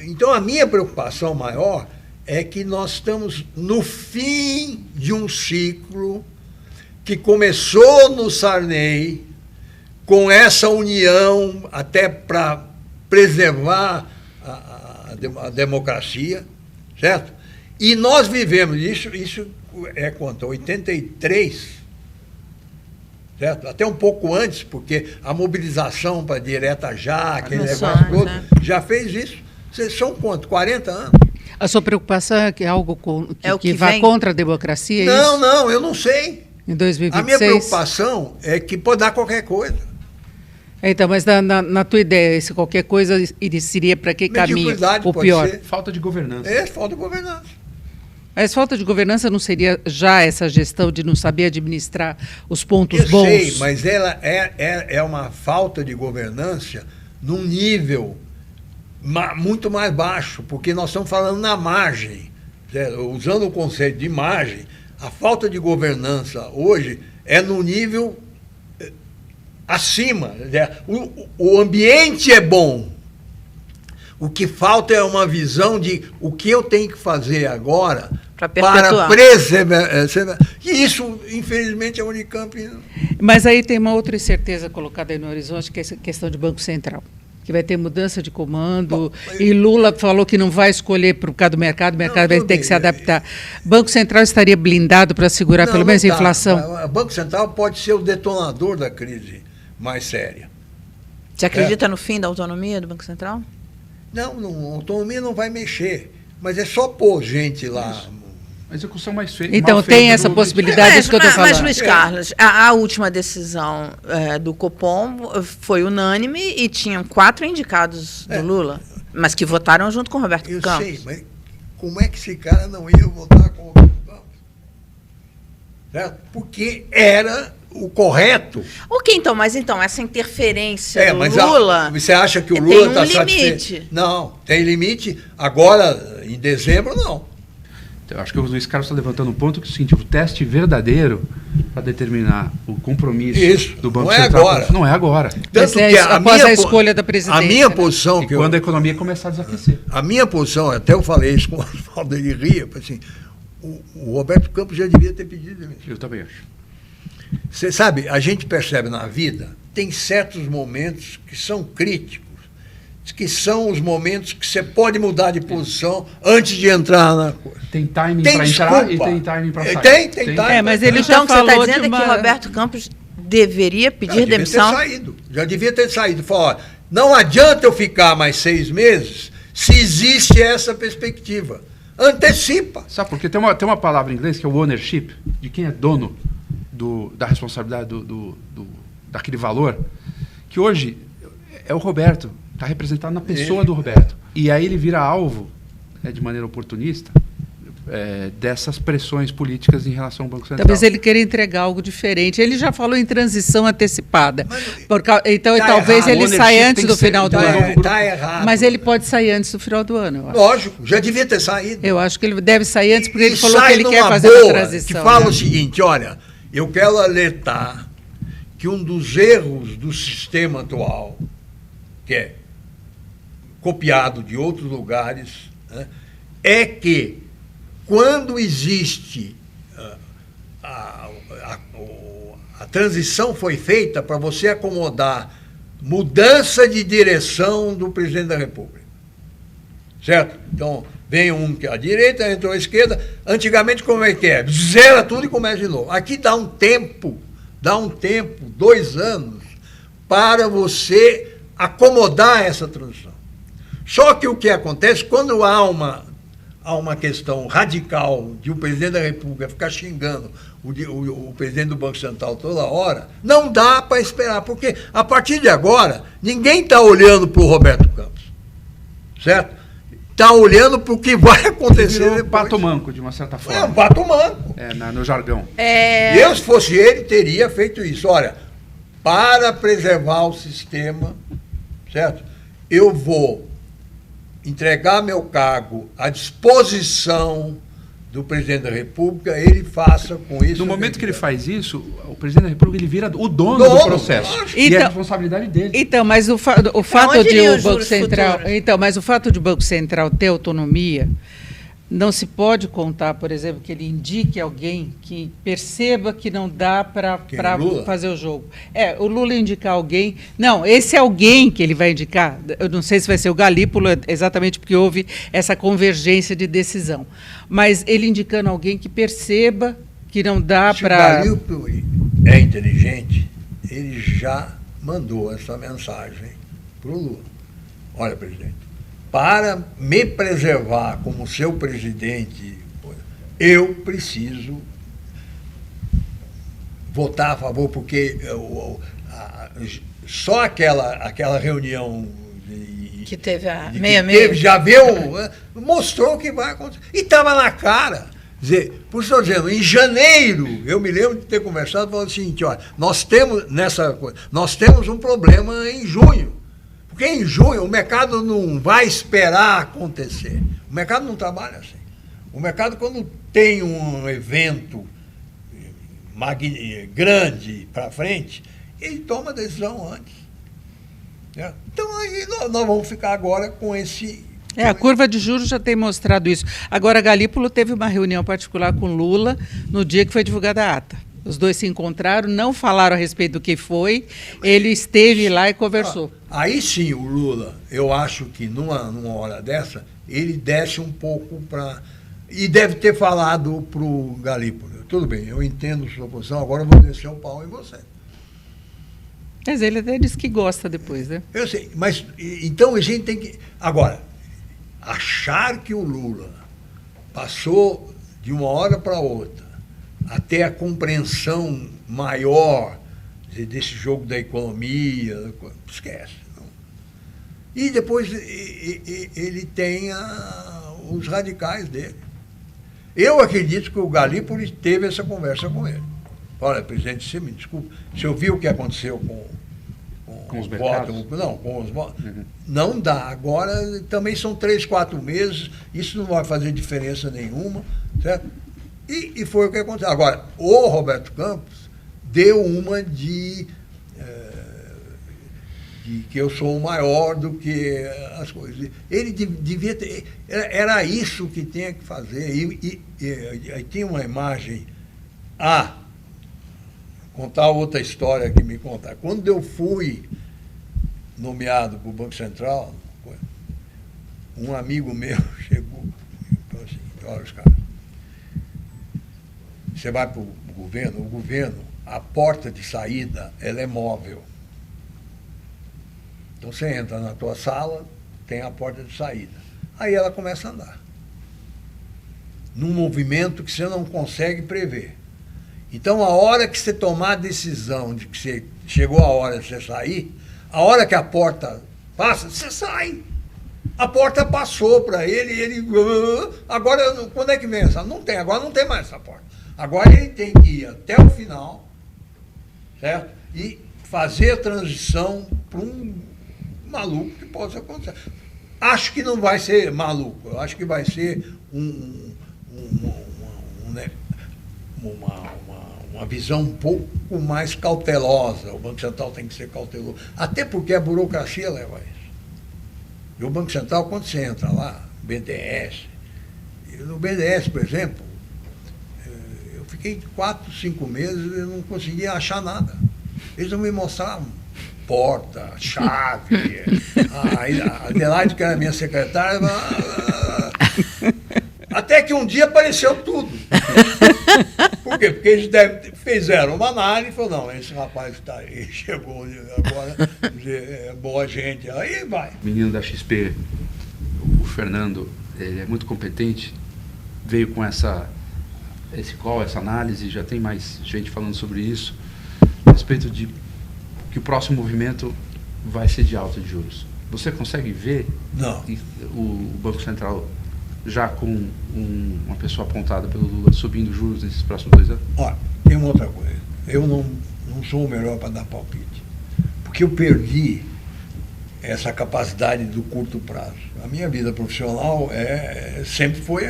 S2: então a minha preocupação maior é que nós estamos no fim de um ciclo que começou no Sarney com essa união, até para preservar a democracia, certo? E nós vivemos isso é quanto? 83, certo? Até um pouco antes, porque a mobilização para direta já, aquele negócio todo, já fez isso. Vocês são quanto? 40 anos?
S1: A sua preocupação é que algo que vá
S3: vem
S1: contra a democracia?
S2: Não, eu não sei.
S1: Em 2026?
S2: A minha preocupação é que pode dar qualquer coisa.
S1: Então, mas na tua ideia, se qualquer coisa seria para que caminho? O pior?
S4: Falta de governança.
S2: Falta de governança.
S1: Mas falta de governança não seria já essa gestão de não saber administrar os pontos
S2: eu
S1: bons?
S2: Sei, mas ela é uma falta de governança num nível muito mais baixo, porque nós estamos falando na margem. Usando o conceito de margem, a falta de governança hoje é no nível acima. O ambiente é bom. O que falta é uma visão de o que eu tenho que fazer agora para preservar. E isso, infelizmente, a Unicamp...
S1: Mas aí tem uma outra incerteza colocada aí no horizonte, que é essa questão de Banco Central, que vai ter mudança de comando, e Lula falou que não vai escolher por causa do mercado, o mercado vai ter que se adaptar. Banco Central estaria blindado para segurar pelo menos a inflação?
S2: O Banco Central pode ser o detonador da crise mais séria.
S3: Você acredita no fim da autonomia do Banco Central?
S2: Não, a autonomia não vai mexer, mas é só pôr gente lá.
S4: Isso. A execução mais feita.
S1: Então tem essa possibilidade, isso que eu estou falando.
S3: Mas, Luiz Carlos, a última decisão do Copom foi unânime e tinham 4 indicados do Lula, mas que votaram junto com o Roberto Campos.
S2: Eu sei, mas como é que esse cara não ia votar com o Roberto Campos? Certo? Porque era o correto.
S3: Ok, então, mas essa interferência do Lula...
S2: Você acha que o Lula está
S3: satisfeito?
S2: Limite. Não, tem limite. Agora, em dezembro, não.
S4: Eu acho que o Luiz Carlos está levantando um ponto que é o seguinte: o teste verdadeiro para determinar o compromisso do Banco Central
S2: agora.
S4: Não é agora.
S2: Tanto
S1: que após a escolha da presidência.
S2: A minha posição...
S4: quando a economia começar a desaquecer.
S2: A minha posição, até eu falei isso com o Oswaldo, ele ria, assim, o Roberto Campos já devia ter pedido demissão.
S4: Eu também acho.
S2: Você sabe, a gente percebe na vida, tem certos momentos que são críticos, que são os momentos que você pode mudar de posição antes de entrar na coisa.
S4: Tem timing para entrar e tem timing para sair.
S2: Tem timing.
S1: Mas ele
S3: então,
S1: já falou
S3: você está dizendo que Roberto Campos deveria pedir demissão?
S2: Já devia ter saído. Falou, não adianta eu ficar mais 6 meses se existe essa perspectiva. Antecipa.
S4: Sabe por quê? Tem uma palavra em inglês que é o ownership, de quem é dono da responsabilidade daquele valor, que hoje é o Roberto, está representado na pessoa do Roberto. E aí ele vira alvo, de maneira oportunista, dessas pressões políticas em relação ao Banco Central.
S1: Talvez ele queira entregar algo diferente. Ele já falou em transição antecipada. Então, talvez ele saia antes do final do ano.
S2: Está errado.
S1: Mas ele pode sair antes do final do ano, eu acho.
S2: Lógico, já devia ter saído.
S1: Eu acho que ele deve sair antes, porque ele falou que ele quer fazer a transição.
S2: Que fala o seguinte, olha, eu quero alertar que um dos erros do sistema atual, que é copiado de outros lugares, é que quando existe a transição foi feita para você acomodar mudança de direção do presidente da República. Certo? Então, vem um que é a direita, entrou a esquerda. Antigamente, como é que é? Zera tudo e começa de novo. Aqui dá um tempo, 2 anos, para você acomodar essa transição. Só que o que acontece, quando há uma questão radical de o presidente da República ficar xingando o presidente do Banco Central toda hora, não dá para esperar, porque a partir de agora, ninguém está olhando para o Roberto Campos, certo? Está olhando para o que vai acontecer depois.
S4: Pato manco, de uma certa forma.
S2: É um pato manco.
S4: No jargão.
S2: Eu, se fosse ele, teria feito isso. Olha, para preservar o sistema, certo? Eu vou entregar meu cargo à disposição do presidente da República, ele faça com isso...
S4: No momento que ele faz isso, o presidente da República ele vira o dono do processo. E é a responsabilidade dele.
S1: Então, mas o fato de o Banco Central... Então, mas o fato de o Banco Central ter autonomia não se pode contar, por exemplo, que ele indique alguém que perceba que não dá para fazer o jogo. O Lula indicar alguém... Não, esse alguém que ele vai indicar, eu não sei se vai ser o Galípolo, exatamente porque houve essa convergência de decisão, mas ele indicando alguém que perceba que não dá para...
S2: Se o Galípolo é inteligente, ele já mandou essa mensagem para o Lula. Olha, presidente, para me preservar como seu presidente, eu preciso votar a favor, porque só aquela reunião
S3: que teve a
S2: meia-meia já viu, mostrou o que vai acontecer. E estava na cara. Dizer, por isso estou dizendo, em janeiro, eu me lembro de ter conversado, falando o seguinte, olha, nós temos um problema em junho. Porque em junho o mercado não vai esperar acontecer. O mercado não trabalha assim. O mercado, quando tem um evento grande para frente, ele toma a decisão antes. Então, aí nós vamos ficar agora com esse...
S1: A curva de juros já tem mostrado isso. Agora, Galípolo teve uma reunião particular com Lula no dia que foi divulgada a ata. Os dois se encontraram, não falaram a respeito do que foi, ele esteve lá e conversou.
S2: Aí sim, o Lula, eu acho que numa hora dessa, ele desce um pouco para... E deve ter falado para o Galípolo. Tudo bem, eu entendo sua posição, agora eu vou descer o pau em você.
S1: Mas ele até disse que gosta depois, né?
S2: Eu sei, mas então a gente tem que... Agora, achar que o Lula passou de uma hora para outra até a compreensão maior desse jogo da economia, esquece. Não. E depois ele tem os radicais dele. Eu acredito que o Galípolo teve essa conversa com ele. Olha, presidente, você me desculpa, você ouviu o que aconteceu com os votos? Não, com os votos. Uhum. Não dá. Agora também são 3, 4 meses, isso não vai fazer diferença nenhuma, certo? E foi o que aconteceu. Agora, o Roberto Campos deu uma de que eu sou o maior do que as coisas. Ele devia ter... Era isso que tinha que fazer. E aí tinha uma imagem... contar outra história que me contar. Quando eu fui nomeado para o Banco Central, um amigo meu chegou e falou assim, olha os caras, você vai para o governo, a porta de saída, ela é móvel. Então você entra na tua sala, tem a porta de saída. Aí ela começa a andar. Num movimento que você não consegue prever. Então, a hora que você tomar a decisão de que chegou a hora de você sair, a hora que a porta passa, você sai. A porta passou para ele e ele... Agora, quando é que vem essa? Não tem, agora não tem mais essa porta. Agora ele tem que ir até o final, certo? E fazer a transição para um maluco que possa acontecer. Acho que não vai ser maluco, eu acho que vai ser uma visão um pouco mais cautelosa. O Banco Central tem que ser cauteloso. Até porque a burocracia leva a isso. E o Banco Central, quando você entra lá, BNDES, no BNDES, por exemplo, eu fiquei 4, 5 meses e não conseguia achar nada. Eles não me mostravam porta, chave. A Adelaide, que era minha secretária, até que um dia apareceu tudo. Por quê? Porque eles fizeram uma análise e falaram, não, esse rapaz está aí, chegou agora, é boa gente, aí vai.
S4: O menino da XP, o Fernando, ele é muito competente, veio com essa análise, já tem mais gente falando sobre isso, a respeito de que o próximo movimento vai ser de alta de juros. Você consegue ver
S2: não.
S4: O Banco Central já com uma pessoa apontada pelo Lula subindo juros nesses próximos 2 anos?
S2: Olha, tem uma outra coisa. Eu não sou o melhor para dar palpite, porque eu perdi essa capacidade do curto prazo. A minha vida profissional sempre foi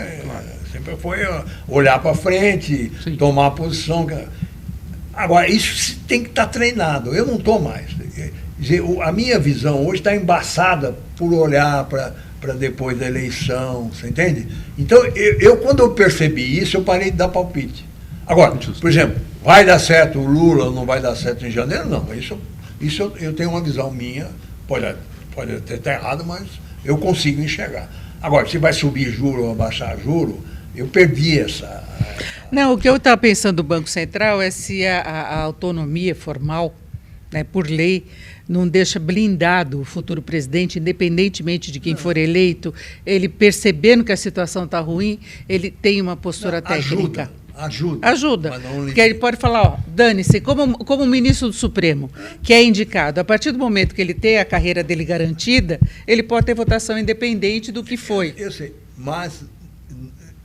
S2: olhar para frente, sim, tomar posição. Agora, isso tem que estar treinado. Eu não estou mais. Quer dizer, a minha visão hoje está embaçada por olhar para para depois da eleição, você entende? Então, quando eu percebi isso, eu parei de dar palpite. Agora, por exemplo, vai dar certo o Lula ou não vai dar certo em janeiro? Não, isso eu tenho uma visão minha, pode até estar errado, mas eu consigo enxergar. Agora, se vai subir juro ou abaixar juro, eu perdi essa...
S1: Não, o que eu estava pensando do Banco Central é se a autonomia formal, né, por lei, não deixa blindado o futuro presidente, independentemente de quem for eleito, ele percebendo que a situação está ruim, ele tem uma postura técnica. Ajuda. Porque ele pode falar, ó, dane-se, como ministro do Supremo, que é indicado, a partir do momento que ele tem a carreira dele garantida, ele pode ter votação independente do que foi.
S2: Eu sei, mas...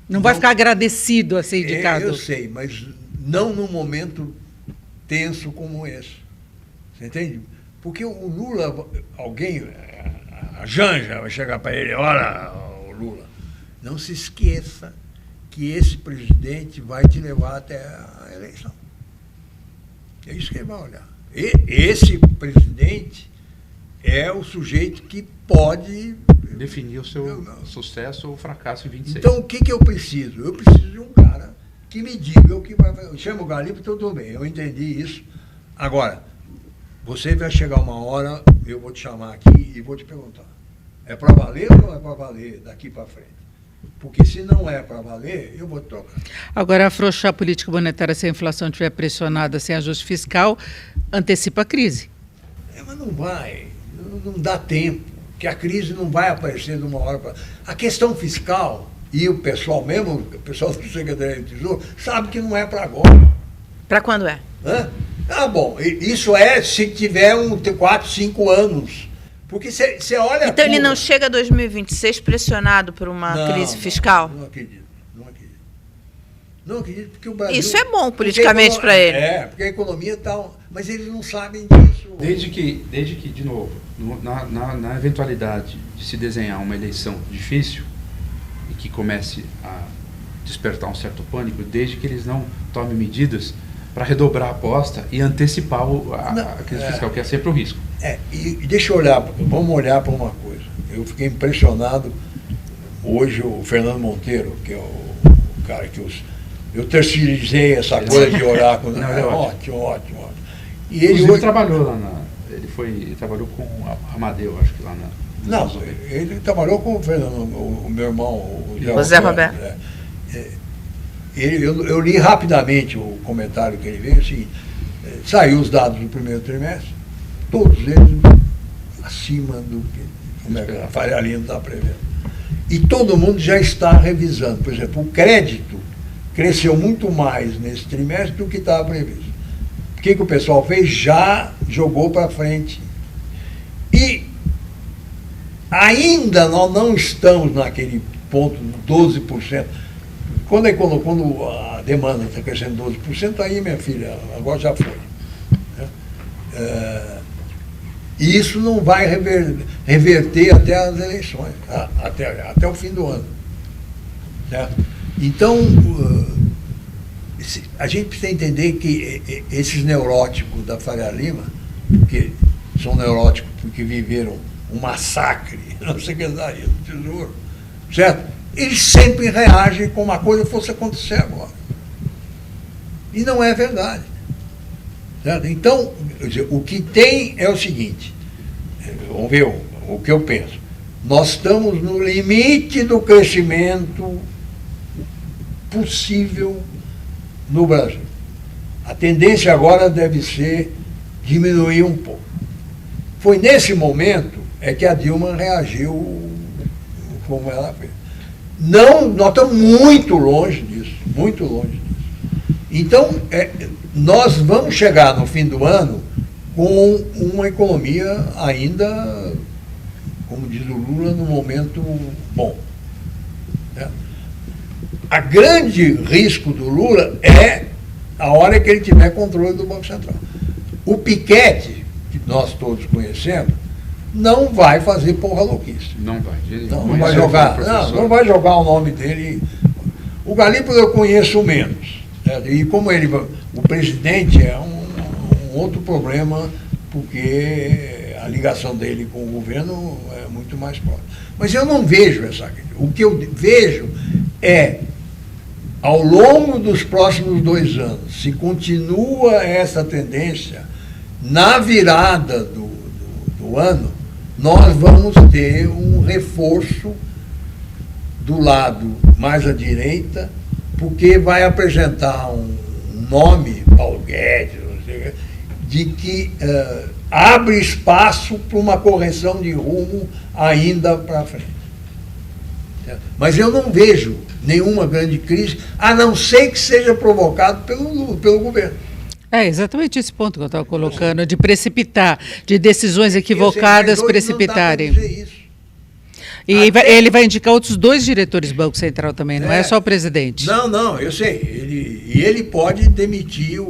S1: Não vai ficar agradecido a ser indicado.
S2: Eu sei, mas não num momento tenso como esse. Você entende? Porque o Lula, a Janja vai chegar para ele, olha, o Lula, não se esqueça que esse presidente vai te levar até a eleição. É isso que ele vai olhar. Esse presidente é o sujeito que pode
S4: definir o seu sucesso ou fracasso em 26.
S2: Então, o que eu preciso? Eu preciso de um cara que me diga o que vai fazer. Eu chamo o Galípolo, tudo bem, eu entendi isso. Agora, você vai chegar uma hora, eu vou te chamar aqui e vou te perguntar, é para valer ou não é para valer daqui para frente? Porque se não é para valer, eu vou te trocar. Agora,
S1: afrouxar a política monetária se a inflação estiver pressionada sem ajuste fiscal, antecipa a crise.
S2: Mas não vai, não dá tempo. Que a crise não vai aparecer de uma hora para outra. A questão fiscal, e o pessoal mesmo, o pessoal do Secretaria do Tesouro, sabe que não é para agora.
S3: Para quando é?
S2: Bom, isso é se tiver 4, 5 anos. Porque você olha...
S3: Então ele não chega a 2026 pressionado por uma crise fiscal?
S2: Não acredito. Não acredito, porque o Brasil...
S3: Isso é bom politicamente para ele.
S2: Porque a economia está... Mas eles não sabem disso.
S4: Desde que de novo, na eventualidade de se desenhar uma eleição difícil e que comece a despertar um certo pânico, desde que eles não tomem medidas para redobrar a aposta e antecipar a crise fiscal, que é sempre o risco.
S2: E deixa eu vamos olhar para uma coisa. Eu fiquei impressionado hoje, o Fernando Monteiro, que é o cara que eu terceirizei essa coisa de oráculo. Ótimo.
S4: E ele trabalhou lá ele trabalhou com o Amadeu, acho que lá na...
S2: Não, ele trabalhou com o Fernando, o meu irmão, o
S3: José Roberto.
S2: Eu li rapidamente o comentário que ele veio, assim, saiu os dados do primeiro trimestre, todos eles acima do que a Faria Lima está prevendo. E todo mundo já está revisando. Por exemplo, o crédito cresceu muito mais nesse trimestre do que estava previsto. O que o pessoal fez? Já jogou para frente. E ainda nós não estamos naquele ponto de 12%. Quando a demanda está crescendo 12%, aí, minha filha, agora já foi. E isso não vai reverter até as eleições, até o fim do ano. Certo? Então, a gente precisa entender que esses neuróticos da Faria Lima, que são neuróticos porque viveram um massacre na Secretaria do Tesouro, certo? Eles sempre reagem como uma coisa fosse acontecer agora. E não é verdade. Certo? Então, o que tem é o seguinte, vamos ver o que eu penso. Nós estamos no limite do crescimento possível no Brasil. A tendência agora deve ser diminuir um pouco. Foi nesse momento que a Dilma reagiu como ela fez. Não, nós estamos muito longe disso, muito longe disso. Então, nós vamos chegar no fim do ano com uma economia ainda, como diz o Lula, num momento bom. Né? A grande risco do Lula é a hora que ele tiver controle do Banco Central. O Piketty, que nós todos conhecemos, não vai fazer porra louquice.
S4: Não vai.
S2: Não vai jogar. Não vai jogar o nome dele. O Galípolo eu conheço menos. Certo? E como o presidente é um outro problema, porque a ligação dele com o governo é muito mais próxima. Mas eu não vejo essa crise. O que eu vejo é, ao longo dos próximos 2 anos, se continua essa tendência, na virada do ano, nós vamos ter um reforço do lado mais à direita, porque vai apresentar um nome, Paulo Guedes, de que abre espaço para uma correção de rumo ainda para frente. Mas eu não vejo nenhuma grande crise, a não ser que seja provocado pelo governo.
S1: É exatamente esse ponto que eu estava colocando, de precipitar, de decisões equivocadas precipitarem.
S2: Não dá para dizer isso.
S1: E ele vai indicar outros 2 diretores do Banco Central também, não é só o presidente.
S2: Não, eu sei. Ele pode demitir,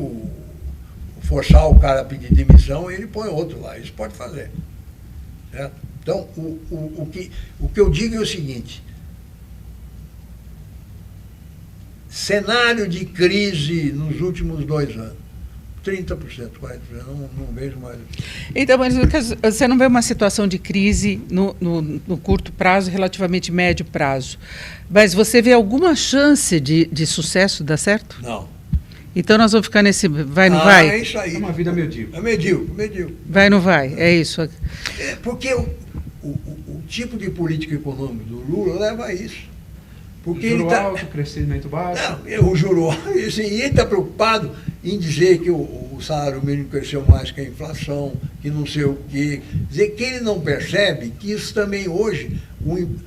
S2: forçar o cara a pedir demissão, ele põe outro lá, isso pode fazer. Certo? Então, o que eu digo é o seguinte: cenário de crise nos últimos 2 anos, 30%, 40%, não vejo mais.
S1: Então, mas você não vê uma situação de crise no curto prazo, relativamente médio prazo. Mas você vê alguma chance de sucesso dar certo?
S2: Não.
S1: Então nós vamos ficar nesse vai, não vai?
S2: É isso aí.
S4: É uma vida medíocre.
S2: É medíocre.
S1: Vai, não vai, é isso.
S2: Porque o tipo de política econômica do Lula leva a isso. Porque
S4: juro alto, crescimento baixo.
S2: Não, o juro alto, e ele está preocupado em dizer que o salário mínimo cresceu mais que a inflação, que não sei o quê. Dizer que ele não percebe que isso também hoje,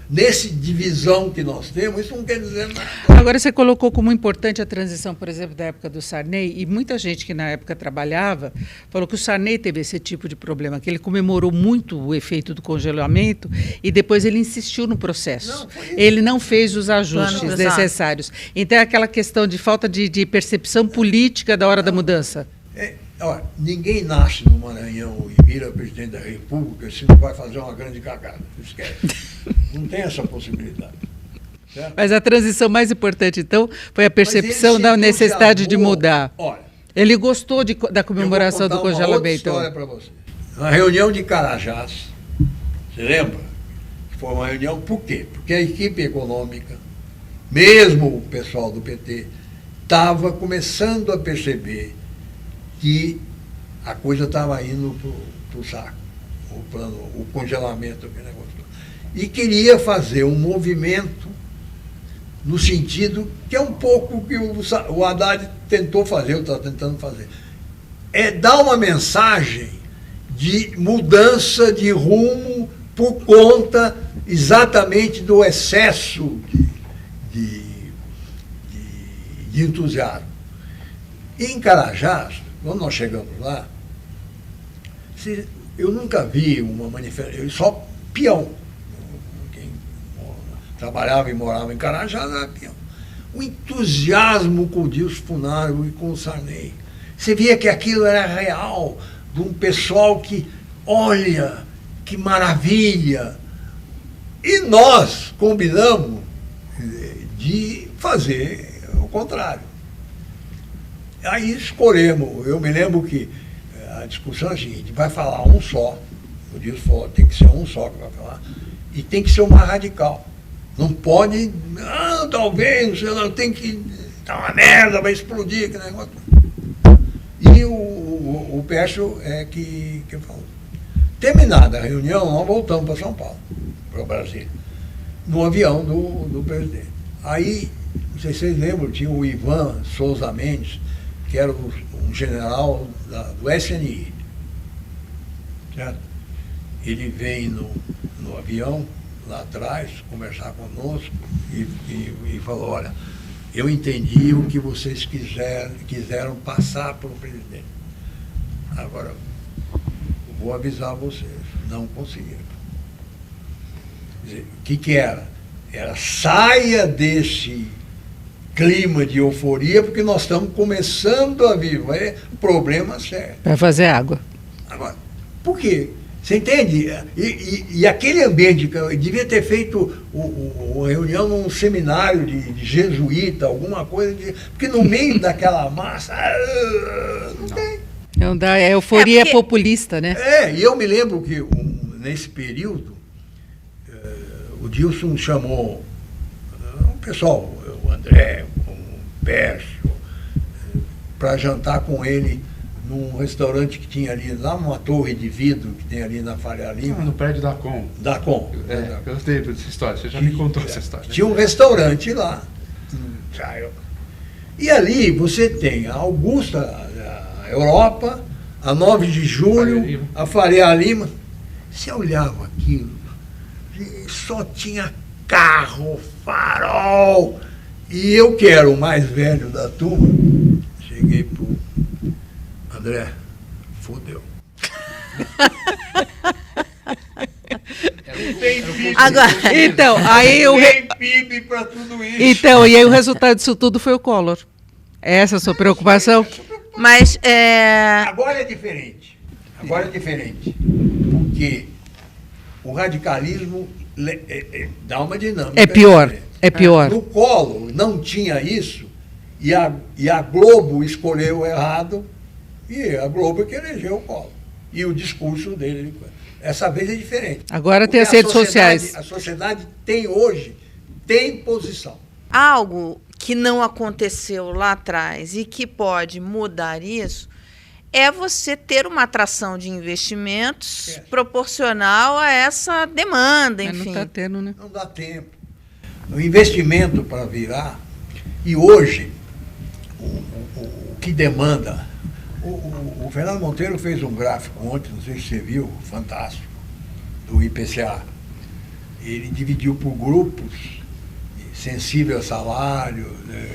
S2: nesse divisão que nós temos, isso não quer dizer nada.
S1: Agora você colocou como importante a transição, por exemplo, da época do Sarney, e muita gente que na época trabalhava falou que o Sarney teve esse tipo de problema, que ele comemorou muito o efeito do congelamento e depois ele insistiu no processo. Ele não fez os ajustes necessários. Então é aquela questão de falta de percepção política da hora da mudança.
S2: Olha, ninguém nasce no Maranhão e vira presidente da República se não vai fazer uma grande cagada. Esquece. Não tem essa possibilidade. Certo?
S1: Mas a transição mais importante, então, foi a percepção da necessidade de mudar.
S2: Olha,
S1: ele gostou da comemoração do congelamento.
S2: Eu vou contar uma outra história para você. Uma reunião de Carajás, você lembra? Foi uma reunião, por quê? Porque a equipe econômica, mesmo o pessoal do PT, estava começando a perceber que a coisa estava indo para o saco, o congelamento, aquele negócio. E queria fazer um movimento no sentido que é um pouco que o Haddad tentou fazer, ou está tentando fazer. É dar uma mensagem de mudança de rumo por conta exatamente do excesso de entusiasmo. E em Carajás, quando nós chegamos lá, eu nunca vi uma manifestação, só peão. Quem trabalhava e morava em Carajás era peão. O entusiasmo com o Dilson Funaro e com o Sarney. Você via que aquilo era real, de um pessoal que, olha, que maravilha. E nós combinamos de fazer o contrário. Aí escolhemos, eu me lembro que a discussão é a seguinte: vai falar um só, o Dilson falou, tem que ser um só que vai falar, e tem que ser o mais radical. Não pode, talvez, não sei, não, tem que dar uma merda, vai explodir aquele negócio. E o Pécio é que falou. Terminada a reunião, nós voltamos para São Paulo, para o Brasil, no avião do presidente. Aí, não sei se vocês lembram, tinha o Ivan Souza Mendes, que era um general do SNI. Certo? Ele vem no avião, lá atrás, conversar conosco e falou, olha, eu entendi o que vocês quiseram passar para o presidente. Agora, vou avisar vocês, não conseguiram. Quer dizer, o que era? Era saia desse clima de euforia, porque nós estamos começando a viver problema sério.
S1: Para fazer água.
S2: Agora, por quê? Você entende? E aquele ambiente, devia ter feito uma reunião num seminário de jesuíta, alguma coisa, porque no meio daquela massa, não tem.
S1: Não dá, é euforia populista, né?
S2: E eu me lembro que nesse período, o Dilson chamou o pessoal, o André, o Pércio, para jantar com ele num restaurante que tinha ali, lá numa torre de vidro que tem ali na Faria Lima.
S4: No prédio da Com.
S2: Da Com.
S4: Eu lembro dessa história, você já me contou essa história.
S2: Tinha um restaurante lá. E ali você tem a Augusta, a Europa, a 9 de Julho, a Faria Lima. Você olhava aquilo, só tinha carro, farol. E eu, que era o mais velho da turma, cheguei pro André, fodeu.
S3: Agora,
S1: então, aí
S2: PIB para tudo isso.
S1: Então, e aí o resultado disso tudo foi o Collor. Essa é a sua preocupação?
S3: Mas
S2: Agora é diferente. Porque o radicalismo dá uma dinâmica.
S1: É pior.
S2: Diferente.
S1: É pior.
S2: No Collor não tinha isso, e a Globo escolheu errado, e a Globo é que elegeu o Collor. E o discurso dele. Essa vez é diferente.
S1: Agora tem as redes sociais.
S2: A sociedade tem posição.
S3: algo que não aconteceu lá atrás e que pode mudar isso é você ter uma atração de investimentos proporcional a essa demanda, enfim.
S1: Mas não está tendo, né?
S2: Não dá tempo. O investimento para virar, e hoje, o que demanda... O Fernando Monteiro fez um gráfico ontem, não sei se você viu, fantástico, do IPCA. Ele dividiu por grupos, sensível a salário. Né?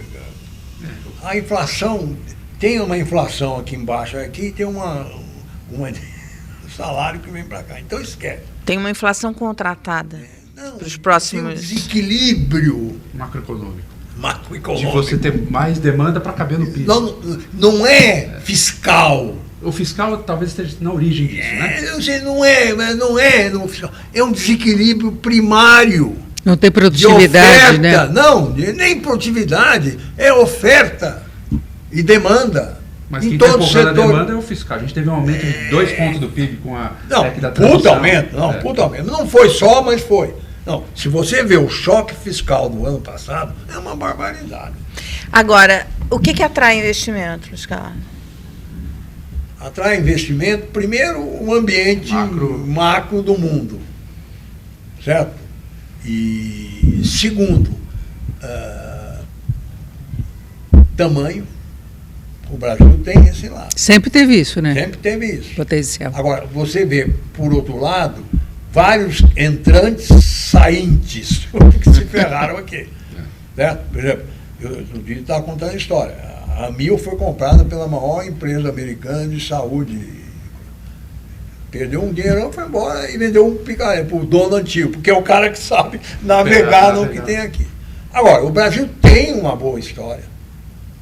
S2: A inflação, tem uma inflação aqui embaixo, aqui tem um salário que vem para cá. Então esquece.
S3: Tem uma inflação contratada para os próximos...
S2: Tem um desequilíbrio
S4: macroeconômico.
S2: macroeconômico.
S4: De você ter mais demanda para caber no PIB.
S2: Não é fiscal.
S4: O fiscal talvez esteja na origem disso, né?
S2: Não é no fiscal. É um desequilíbrio primário.
S1: Não tem produtividade,
S2: de oferta,
S1: né?
S2: Não, nem produtividade. É oferta e demanda.
S4: Mas quem está empurrando a demanda é o fiscal. A gente teve um aumento de 2 pontos do PIB com a PEC da transição.
S2: Puta aumento. Não foi só, mas foi. Não, se você vê o choque fiscal do ano passado, é uma barbaridade.
S3: Agora, o que atrai investimento, Luiz Carlos?
S2: Atrai investimento, primeiro, o ambiente macro do mundo, certo? E segundo, tamanho. O Brasil tem esse lado.
S1: Sempre teve isso, né?
S2: Sempre teve isso.
S1: Potencial.
S2: Agora, você vê, por outro lado, vários entrantes saintes que se ferraram aqui. Certo? Por exemplo, eu estava contando a história. A Amil foi comprada pela maior empresa americana de saúde. Perdeu um dinheirão, foi embora e vendeu um picareta para o dono antigo, porque é o cara que sabe navegar no que tem aqui. Agora, o Brasil tem uma boa história.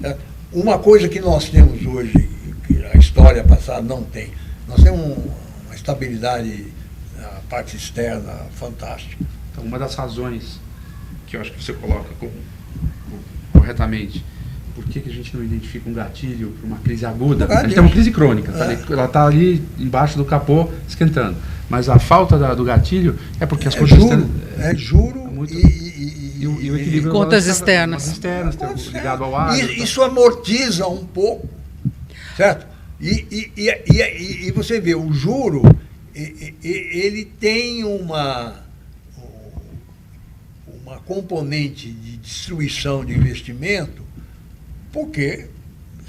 S2: Certo? Uma coisa que nós temos hoje, que a história passada não tem, nós temos uma estabilidade na parte externa fantástica.
S4: Então, uma das razões que eu acho que você coloca corretamente, por que a gente não identifica um gatilho para uma crise aguda? A gente tem uma crise crônica, ela está ali embaixo do capô esquentando. Mas a falta do gatilho é porque as contas externas...
S2: É juro
S4: e o equilíbrio...
S1: Contas externas.
S4: Ligado ao ar.
S2: Isso amortiza um pouco, certo? E você vê, o juro, ele tem uma componente de destruição de investimento, porque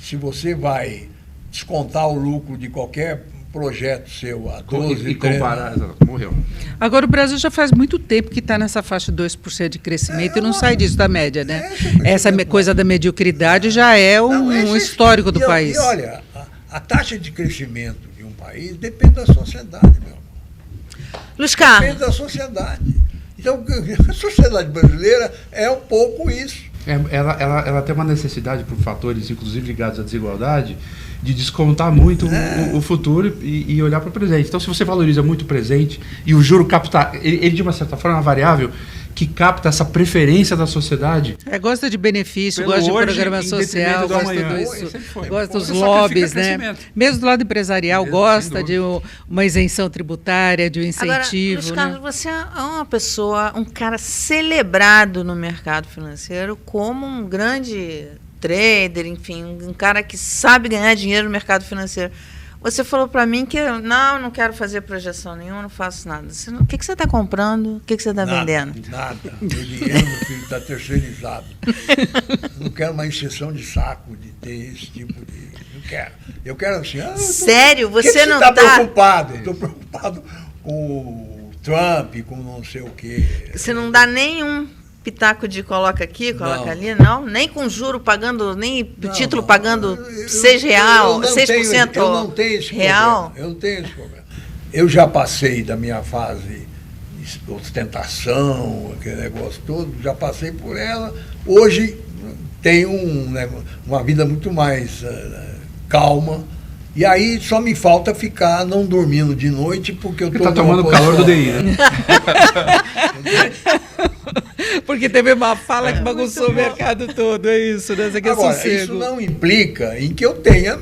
S2: se você vai descontar o lucro de qualquer projeto seu a 12,
S4: e comparar, morreu.
S1: Agora, o Brasil já faz muito tempo que está nessa faixa de 2% de crescimento e não sai disso da média, né? Essa coisa da mediocridade já é um histórico do país.
S2: E olha, a taxa de crescimento de um país depende da sociedade, meu irmão.
S3: Luiz Carlos.
S2: Depende da sociedade. Então, a sociedade brasileira é um pouco isso.
S4: Ela tem uma necessidade, por fatores, inclusive ligados à desigualdade, de descontar muito o futuro e olhar para o presente. Então, se você valoriza muito o presente e o juro capital, ele de uma certa forma é uma variável que capta essa preferência da sociedade.
S1: Gosta de benefício,
S4: Pelo
S1: gosta de
S4: hoje,
S1: programa
S4: em
S1: social,
S4: detrimento do
S1: gosta
S4: amanhã.
S1: disso, gosta dos
S4: Só
S1: lobbies,
S4: sacrifica
S1: né?
S4: crescimento.
S1: Mesmo do lado empresarial,
S4: Mesmo,
S1: gosta
S4: sem
S1: de uma isenção tributária, de um
S3: Agora,
S1: incentivo.
S3: Luiz
S1: né?
S3: Carlos, você é uma pessoa, um cara celebrado no mercado financeiro como um grande trader, enfim, um cara que sabe ganhar dinheiro no mercado financeiro. Você falou para mim que não quero fazer projeção nenhuma, não faço nada. O que você está comprando? O que você está vendendo?
S2: Nada. Meu dinheiro, meu filho, está terceirizado. Não quero uma encheção de saco de ter esse tipo de... Não quero. Eu quero assim...
S3: Sério? Você não
S2: está preocupado? Estou preocupado com o Trump, com não sei o quê.
S3: Você não dá nenhum pitaco de coloca aqui, coloca ali, não? Nem com juro pagando, nem título pagando 6 real, 6%
S2: eu não tenho esse
S3: real?
S2: Problema. Eu não tenho esse problema. Eu já passei da minha fase de ostentação, aquele negócio todo, já passei por ela. Hoje tenho uma vida muito mais calma. E aí só me falta ficar não dormindo de noite porque eu estou...
S4: Está tomando o calor do DI, né?
S1: Porque teve uma fala que bagunçou o mercado todo, é isso, né?
S2: Agora, isso não implica em que eu tenha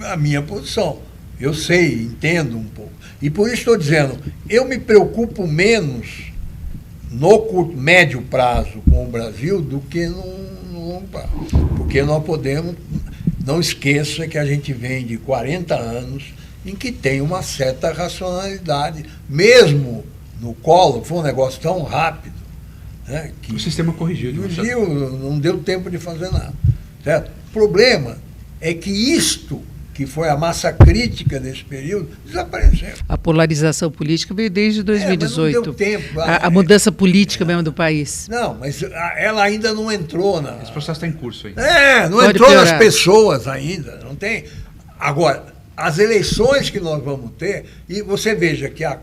S2: a minha posição. Eu sei, entendo um pouco. E por isso estou dizendo, eu me preocupo menos no médio prazo com o Brasil do que no longo prazo. Porque nós podemos... Não esqueça que a gente vem de 40 anos em que tem uma certa racionalidade. Mesmo no Collor, foi um negócio tão rápido, né, que
S4: o sistema corrigiu.
S2: não deu tempo de fazer nada. Certo? O problema é que isto, que foi a massa crítica desse período, desapareceu.
S1: A polarização política veio desde 2018.
S2: Mas não deu tempo.
S1: A mudança política mesmo do país.
S2: Não, mas ela ainda não entrou na...
S4: Esse processo está em curso ainda.
S2: Não
S1: Pode
S2: entrou
S1: piorar.
S2: nas pessoas ainda, não tem. Agora, as eleições que nós vamos ter, e você veja que a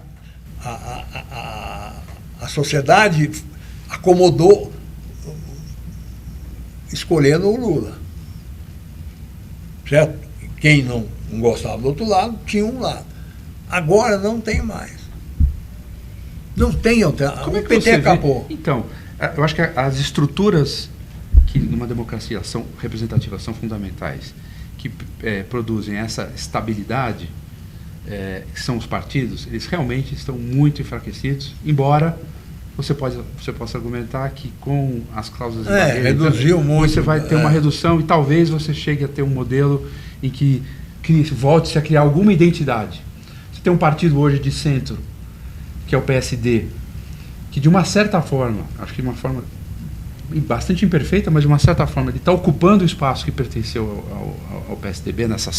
S2: sociedade acomodou escolhendo o Lula. Certo? Quem não gostava do outro lado, tinha um lado. Agora não tem mais. Não tem alternativa.
S4: Como é
S2: O
S4: que
S2: PT
S4: você vê?
S2: acabou.
S4: Então, eu acho que as estruturas que numa democracia são representativas, são fundamentais, que produzem essa estabilidade, que são os partidos, eles realmente estão muito enfraquecidos, embora você possa argumentar que com as cláusulas de barreira,
S2: reduziu muito.
S4: você vai ter uma redução e talvez você chegue a ter um modelo em que volte-se a criar alguma identidade. Você tem um partido hoje de centro, que é o PSD, que de uma certa forma, acho que de uma forma bastante imperfeita, mas de uma certa forma ele está ocupando o espaço que pertenceu ao PSDB, nessa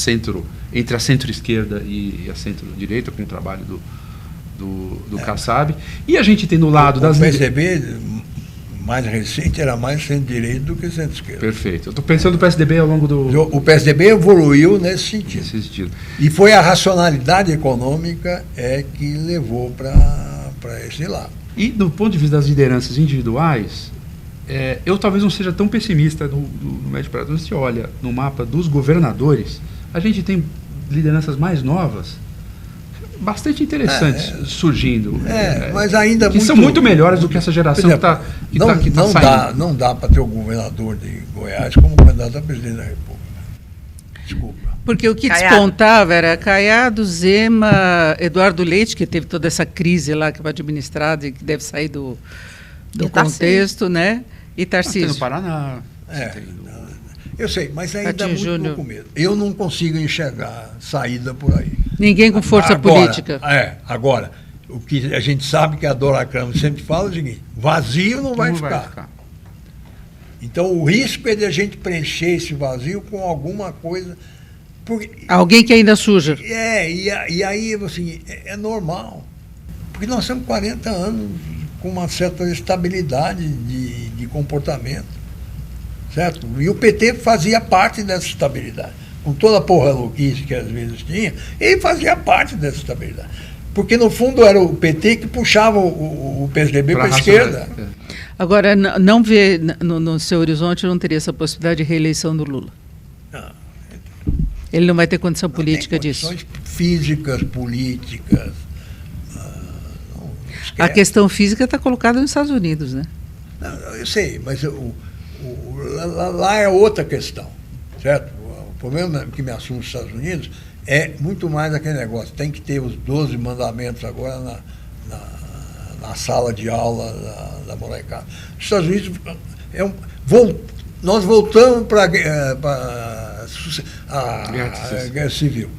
S4: entre a centro-esquerda e a centro-direita, com o trabalho do Kassab. E a gente tem no lado das...
S2: O PSDB mais recente era mais centro-direita do que centro-esquerda.
S4: Perfeito. Eu estou pensando no PSDB ao longo do...
S2: O PSDB evoluiu nesse sentido.
S4: Nesse sentido.
S2: E foi a racionalidade econômica que levou para esse lado.
S4: E do ponto de vista das lideranças individuais, eu talvez não seja tão pessimista no médio prazo. Você olha no mapa dos governadores, a gente tem lideranças mais novas, bastante interessantes surgindo.
S2: Mas ainda
S4: que são muito melhores do que essa geração que está saindo.
S2: Não dá para ter o governador de Goiás como candidato a presidente da República. Desculpa.
S1: Porque o que
S3: Caiado.
S1: despontava era Caiado, Zema, Eduardo Leite, que teve toda essa crise lá que foi administrada e que deve sair do contexto, né? E Tarcísio.
S4: No Paraná.
S2: Eu sei, mas ainda
S1: Catinho
S2: muito
S1: Júnior.
S2: pouco mesmo. Eu não consigo enxergar saída por aí.
S1: Ninguém com força política.
S2: Agora, o que a gente sabe que a Dora Kramer sempre fala é o seguinte: vazio não vai ficar. Então o risco é de a gente preencher esse vazio com alguma coisa.
S1: Alguém que ainda suja.
S2: E aí assim, é normal. Porque nós temos 40 anos com uma certa estabilidade de comportamento. Certo? E o PT fazia parte dessa estabilidade. Com toda a porra louquice que às vezes tinha, ele fazia parte dessa estabilidade. Porque, no fundo, era o PT que puxava o PSDB para a esquerda.
S1: Agora, não vê no seu horizonte, não teria essa possibilidade de reeleição do Lula?
S2: Não.
S1: Ele não vai ter condição política disso?
S2: Condições físicas, políticas.
S1: A questão física está colocada nos Estados Unidos, né?
S2: Não, eu sei, mas lá é outra questão, certo? O problema que me assume os Estados Unidos é muito mais aquele negócio. Tem que ter os 12 mandamentos agora na sala de aula da molecada. Os Estados Unidos nós voltamos para a guerra civil.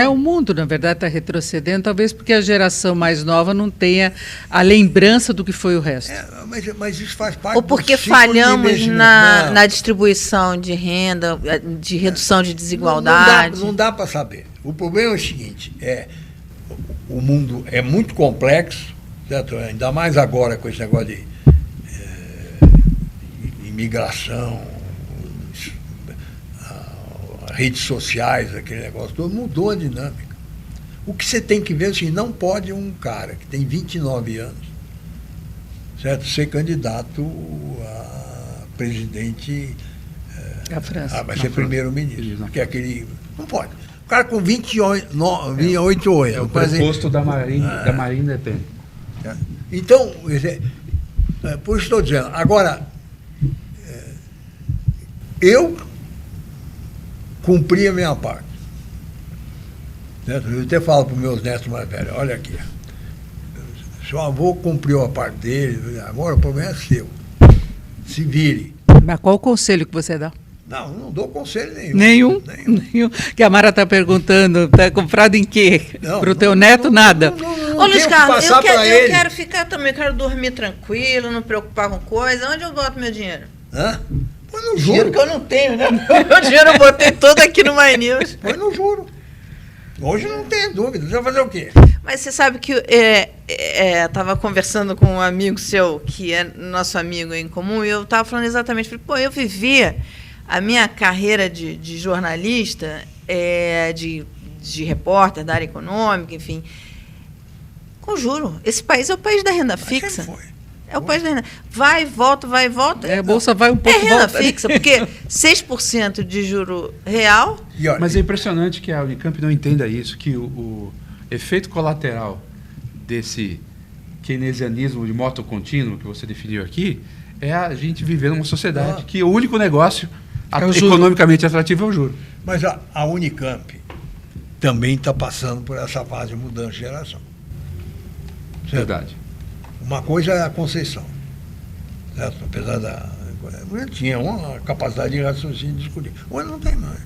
S1: O mundo, na verdade, está retrocedendo, talvez porque a geração mais nova não tenha a lembrança do que foi o resto.
S2: Mas isso faz parte
S3: ou porque falhamos na distribuição de renda, de redução de desigualdade.
S2: Não dá para saber. O problema é o seguinte, o mundo é muito complexo, certo? Ainda mais agora com esse negócio de imigração, redes sociais, aquele negócio todo, mudou a dinâmica. O que você tem que ver, assim, não pode um cara que tem 29 anos, certo, ser candidato a presidente,
S1: a França.
S2: Vai ser primeiro-ministro, porque aquele... Não pode. O cara com 28 anos...
S4: É o preposto da Marine Le Pen.
S2: Então, por isso estou dizendo, agora, eu cumpri a minha parte. Certo? Eu até falo para os meus netos mais velhos, olha aqui, seu avô cumpriu a parte dele, agora o problema é seu. Se vire.
S1: Mas qual o conselho que você dá?
S2: Não dou conselho nenhum.
S1: Nenhum. Que a Mara está perguntando, está comprado em quê? Para o teu neto, nada.
S3: Ô, Luiz Carlos, eu quero ficar também, quero dormir tranquilo, não preocupar com coisa. Onde eu boto meu dinheiro?
S2: Põe no juro.
S3: Dinheiro que eu não tenho, né? Meu dinheiro eu botei todo aqui no My News.
S2: Põe no juro. Hoje não tem dúvida. Você vai fazer o quê?
S3: Mas você sabe que estava conversando com um amigo seu, que é nosso amigo em comum, e eu estava falando exatamente, falei, eu vivia a minha carreira de jornalista, de repórter da área econômica, enfim, com juro. Esse país é o país da renda fixa. É o país da renda. Vai, volta.
S1: A bolsa vai um pouco.
S3: É renda fixa, porque 6% de juro real.
S4: Mas é impressionante que a Unicamp não entenda isso, que o efeito colateral desse keynesianismo de moto contínuo que você definiu aqui é a gente viver numa sociedade que o único negócio economicamente atrativo é o juro.
S2: Mas a Unicamp também está passando por essa fase de mudança de geração. Certo?
S4: Verdade.
S2: Uma coisa é a Conceição, certo? Apesar da... tinha uma capacidade de raciocínio de discutir. Hoje não tem mais.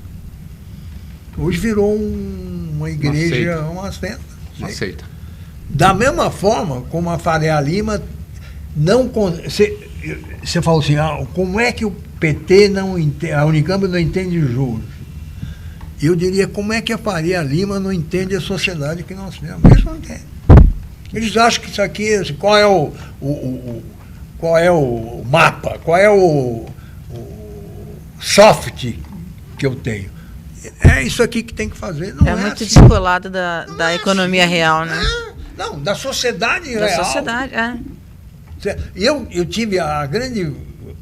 S2: Hoje virou uma igreja, uma seita. Da mesma forma como a Faria Lima não... Você falou assim, como é que o PT não entende, a Unicamp não entende juros? Eu diria, como é que a Faria Lima não entende a sociedade que nós temos? Eles não entendem. Eles acham que isso aqui, qual é o mapa, qual é o soft que eu tenho. É isso aqui que tem que fazer. Não é
S3: muito
S2: assim.
S3: descolado da economia real, né?
S2: Não, da sociedade real.
S3: Da sociedade,
S2: Eu tive a grande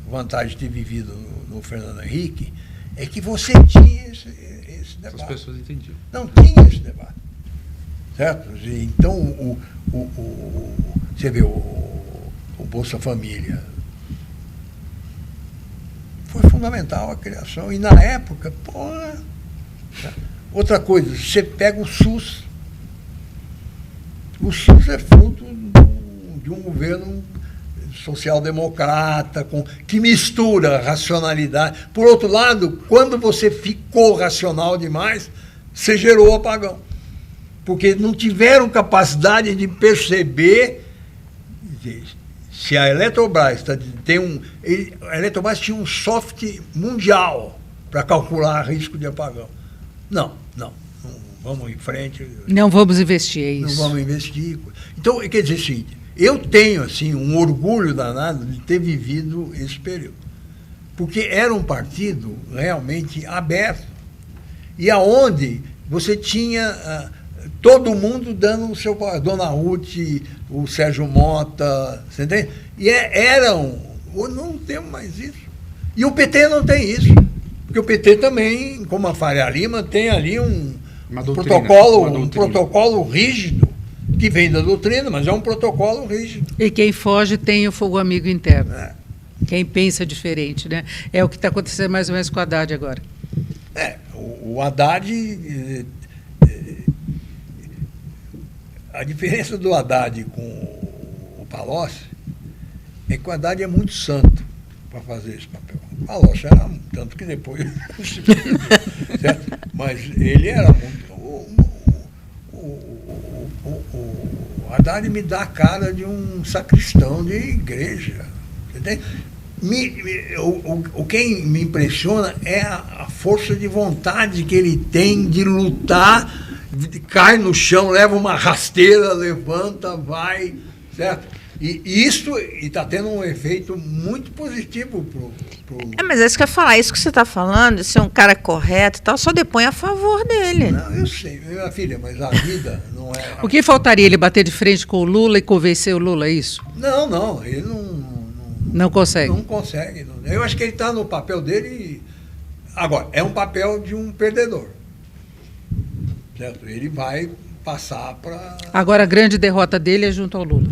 S2: vantagem de ter vivido no Fernando Henrique, é que você tinha esse debate.
S4: As pessoas entendiam.
S2: Não tinha esse debate. Certo? Então, você vê, o Bolsa Família foi fundamental a criação. E na época, outra coisa, você pega o SUS. O SUS é fruto de um governo social-democrata, que mistura racionalidade. Por outro lado, quando você ficou racional demais, você gerou apagão. Porque não tiveram capacidade de perceber se a Eletrobras a Eletrobras tinha um software mundial para calcular risco de apagão. Não vamos em frente.
S1: Não vamos investir, é isso.
S2: Não vamos investir. Então, quer dizer o seguinte, eu tenho assim, um orgulho danado de ter vivido esse período. Porque era um partido realmente aberto. E aonde você tinha... todo mundo dando o seu... A Dona Ruth, o Sérgio Mota, você entende? E não temos mais isso. E o PT não tem isso. Porque o PT também, como a Faria Lima, tem ali um protocolo rígido, que vem da doutrina, mas é um protocolo rígido.
S1: E quem foge tem o fogo amigo interno. Quem pensa diferente, né? É o que está acontecendo mais ou menos com o Haddad agora.
S2: O Haddad... A diferença do Haddad com o Palocci é que o Haddad é muito santo para fazer esse papel. O Palocci era, tanto que depois... certo? Mas ele era muito... O Haddad me dá a cara de um sacristão de igreja. Entende? Quem me impressiona é a força de vontade que ele tem de lutar, cai no chão, leva uma rasteira, levanta, vai, certo? E isso está tendo um efeito muito positivo pro...
S3: Mas é isso que eu ia falar, isso que você está falando, ser um cara correto e tal, só depõe a favor dele.
S2: Não, eu sei, minha filha, mas a vida não é...
S1: O que faltaria? Ele bater de frente com o Lula e convencer o Lula, é isso?
S2: Não, ele
S1: não consegue.
S2: Não consegue. Eu acho que ele está no papel dele... Agora, é um papel de um perdedor. Certo? Ele vai passar para...
S1: Agora a grande derrota dele é junto ao Lula.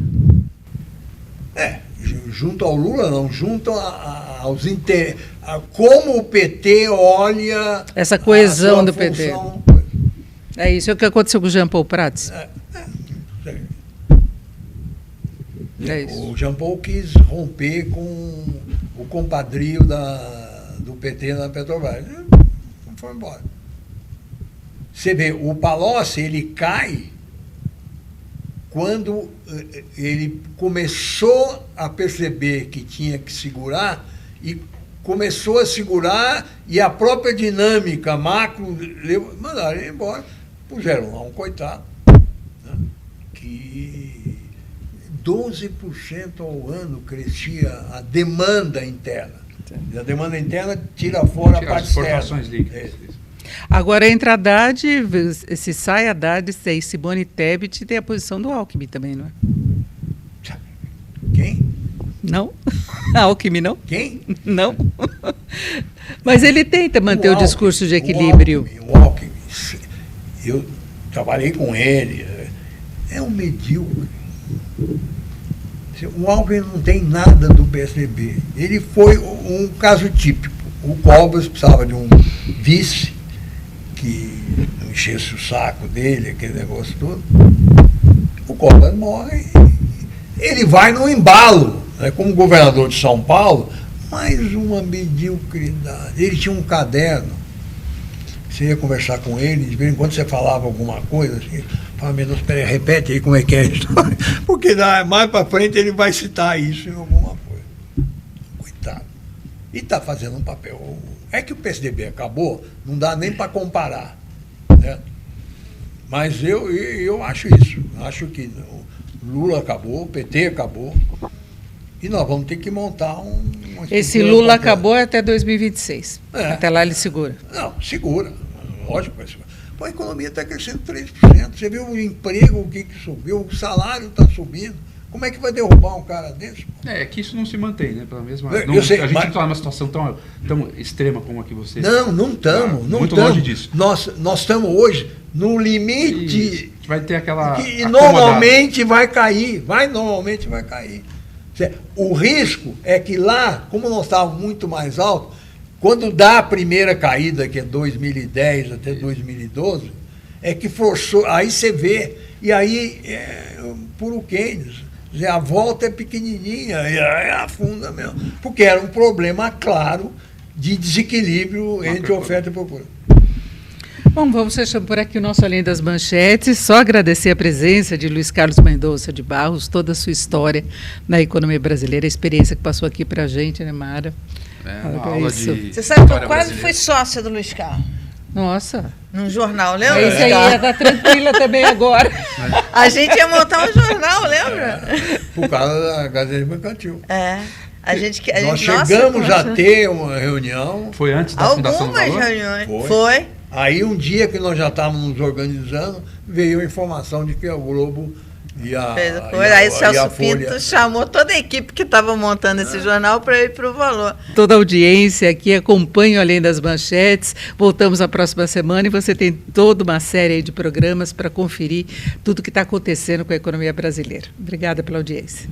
S2: Junto ao Lula não, junto aos interesses. Como o PT olha...
S1: Essa coesão do
S2: função,
S1: PT. É isso, é o que aconteceu com o Jean Paul Prats. É isso.
S2: O Jean Paul quis romper com o compadrio do PT na Petrobras. Foi embora. Você vê, o Palocci, ele cai quando ele começou a perceber que tinha que segurar e começou a segurar e a própria dinâmica macro mandaram ele embora. Puseram lá um coitado, né, que 12% ao ano crescia a demanda interna. E a demanda interna tira fora a parte externa.
S4: Exportações líquidas.
S1: Agora entra Haddad, se sai Haddad, tem Simone Tebet, tem a posição do Alckmin também, não é?
S2: Quem?
S1: Não? Alckmin não?
S2: Quem?
S1: Não. Mas ele tenta manter o discurso de equilíbrio.
S2: O Alckmin, eu trabalhei com ele, é um medíocre. O Alckmin não tem nada do PSDB. Ele foi um caso típico. O Covas precisava de um vice que não enchesse o saco dele, aquele negócio todo. O Covas morre. Ele vai no embalo, né, como governador de São Paulo, mais uma mediocridade. Ele tinha um caderno. Você ia conversar com ele, de vez em quando você falava alguma coisa, assim, fala, menos, peraí, repete aí como é que é a história. Porque mais para frente ele vai citar isso em alguma coisa. Coitado. E está fazendo um papel. É que o PSDB acabou, não dá nem para comparar. Né? Mas eu acho isso. Acho que o Lula acabou, o PT acabou. E nós vamos ter que montar
S1: Esse Lula acabou até 2026. Até lá ele segura.
S2: Não, segura. Lógico que vai segurar. Pô, a economia está crescendo 3%. Você viu o emprego, o que subiu, o salário está subindo. Como é que vai derrubar um cara desse?
S4: É que isso não se mantém, né? Pela mesma.
S2: A gente
S4: não está numa situação tão extrema como a que você.
S2: Não estamos.
S4: Muito longe disso.
S2: Nós estamos hoje no limite.
S4: Vai ter aquela.
S2: Que normalmente vai cair. Normalmente vai cair. O risco é que lá, como nós estávamos muito mais alto, quando dá a primeira caída, que é 2010 até 2012, é que forçou. Aí você vê. E aí, por Keynes. A volta é pequenininha, e aí afunda mesmo. Porque era um problema claro de desequilíbrio entre oferta e procura.
S1: Bom, vamos fechando por aqui o nosso Além das Manchetes. Só agradecer a presença de Luiz Carlos Mendonça de Barros, toda a sua história na economia brasileira, a experiência que passou aqui para a gente, né, Mara?
S4: Uma aula de
S3: Você sabe que eu quase fui sócia do Luiz Carlos.
S1: Nossa.
S3: Num jornal, lembra?
S1: Isso aí ia estar tranquila também agora.
S3: A gente ia montar um jornal, lembra?
S2: Por causa da Gazeta Mercantil.
S3: Nós
S2: chegamos a ter uma reunião.
S4: Foi antes da Fundação do Valor?
S3: Algumas reuniões. Foi.
S2: Aí um dia que nós já estávamos nos organizando, veio a informação de que a Globo
S3: Aí Celso Pinto chamou toda a equipe que estava montando esse jornal para ir para o Valor.
S1: Toda a audiência aqui acompanha Além das Manchetes. Voltamos na próxima semana e você tem toda uma série de programas para conferir tudo que está acontecendo com a economia brasileira. Obrigada pela audiência.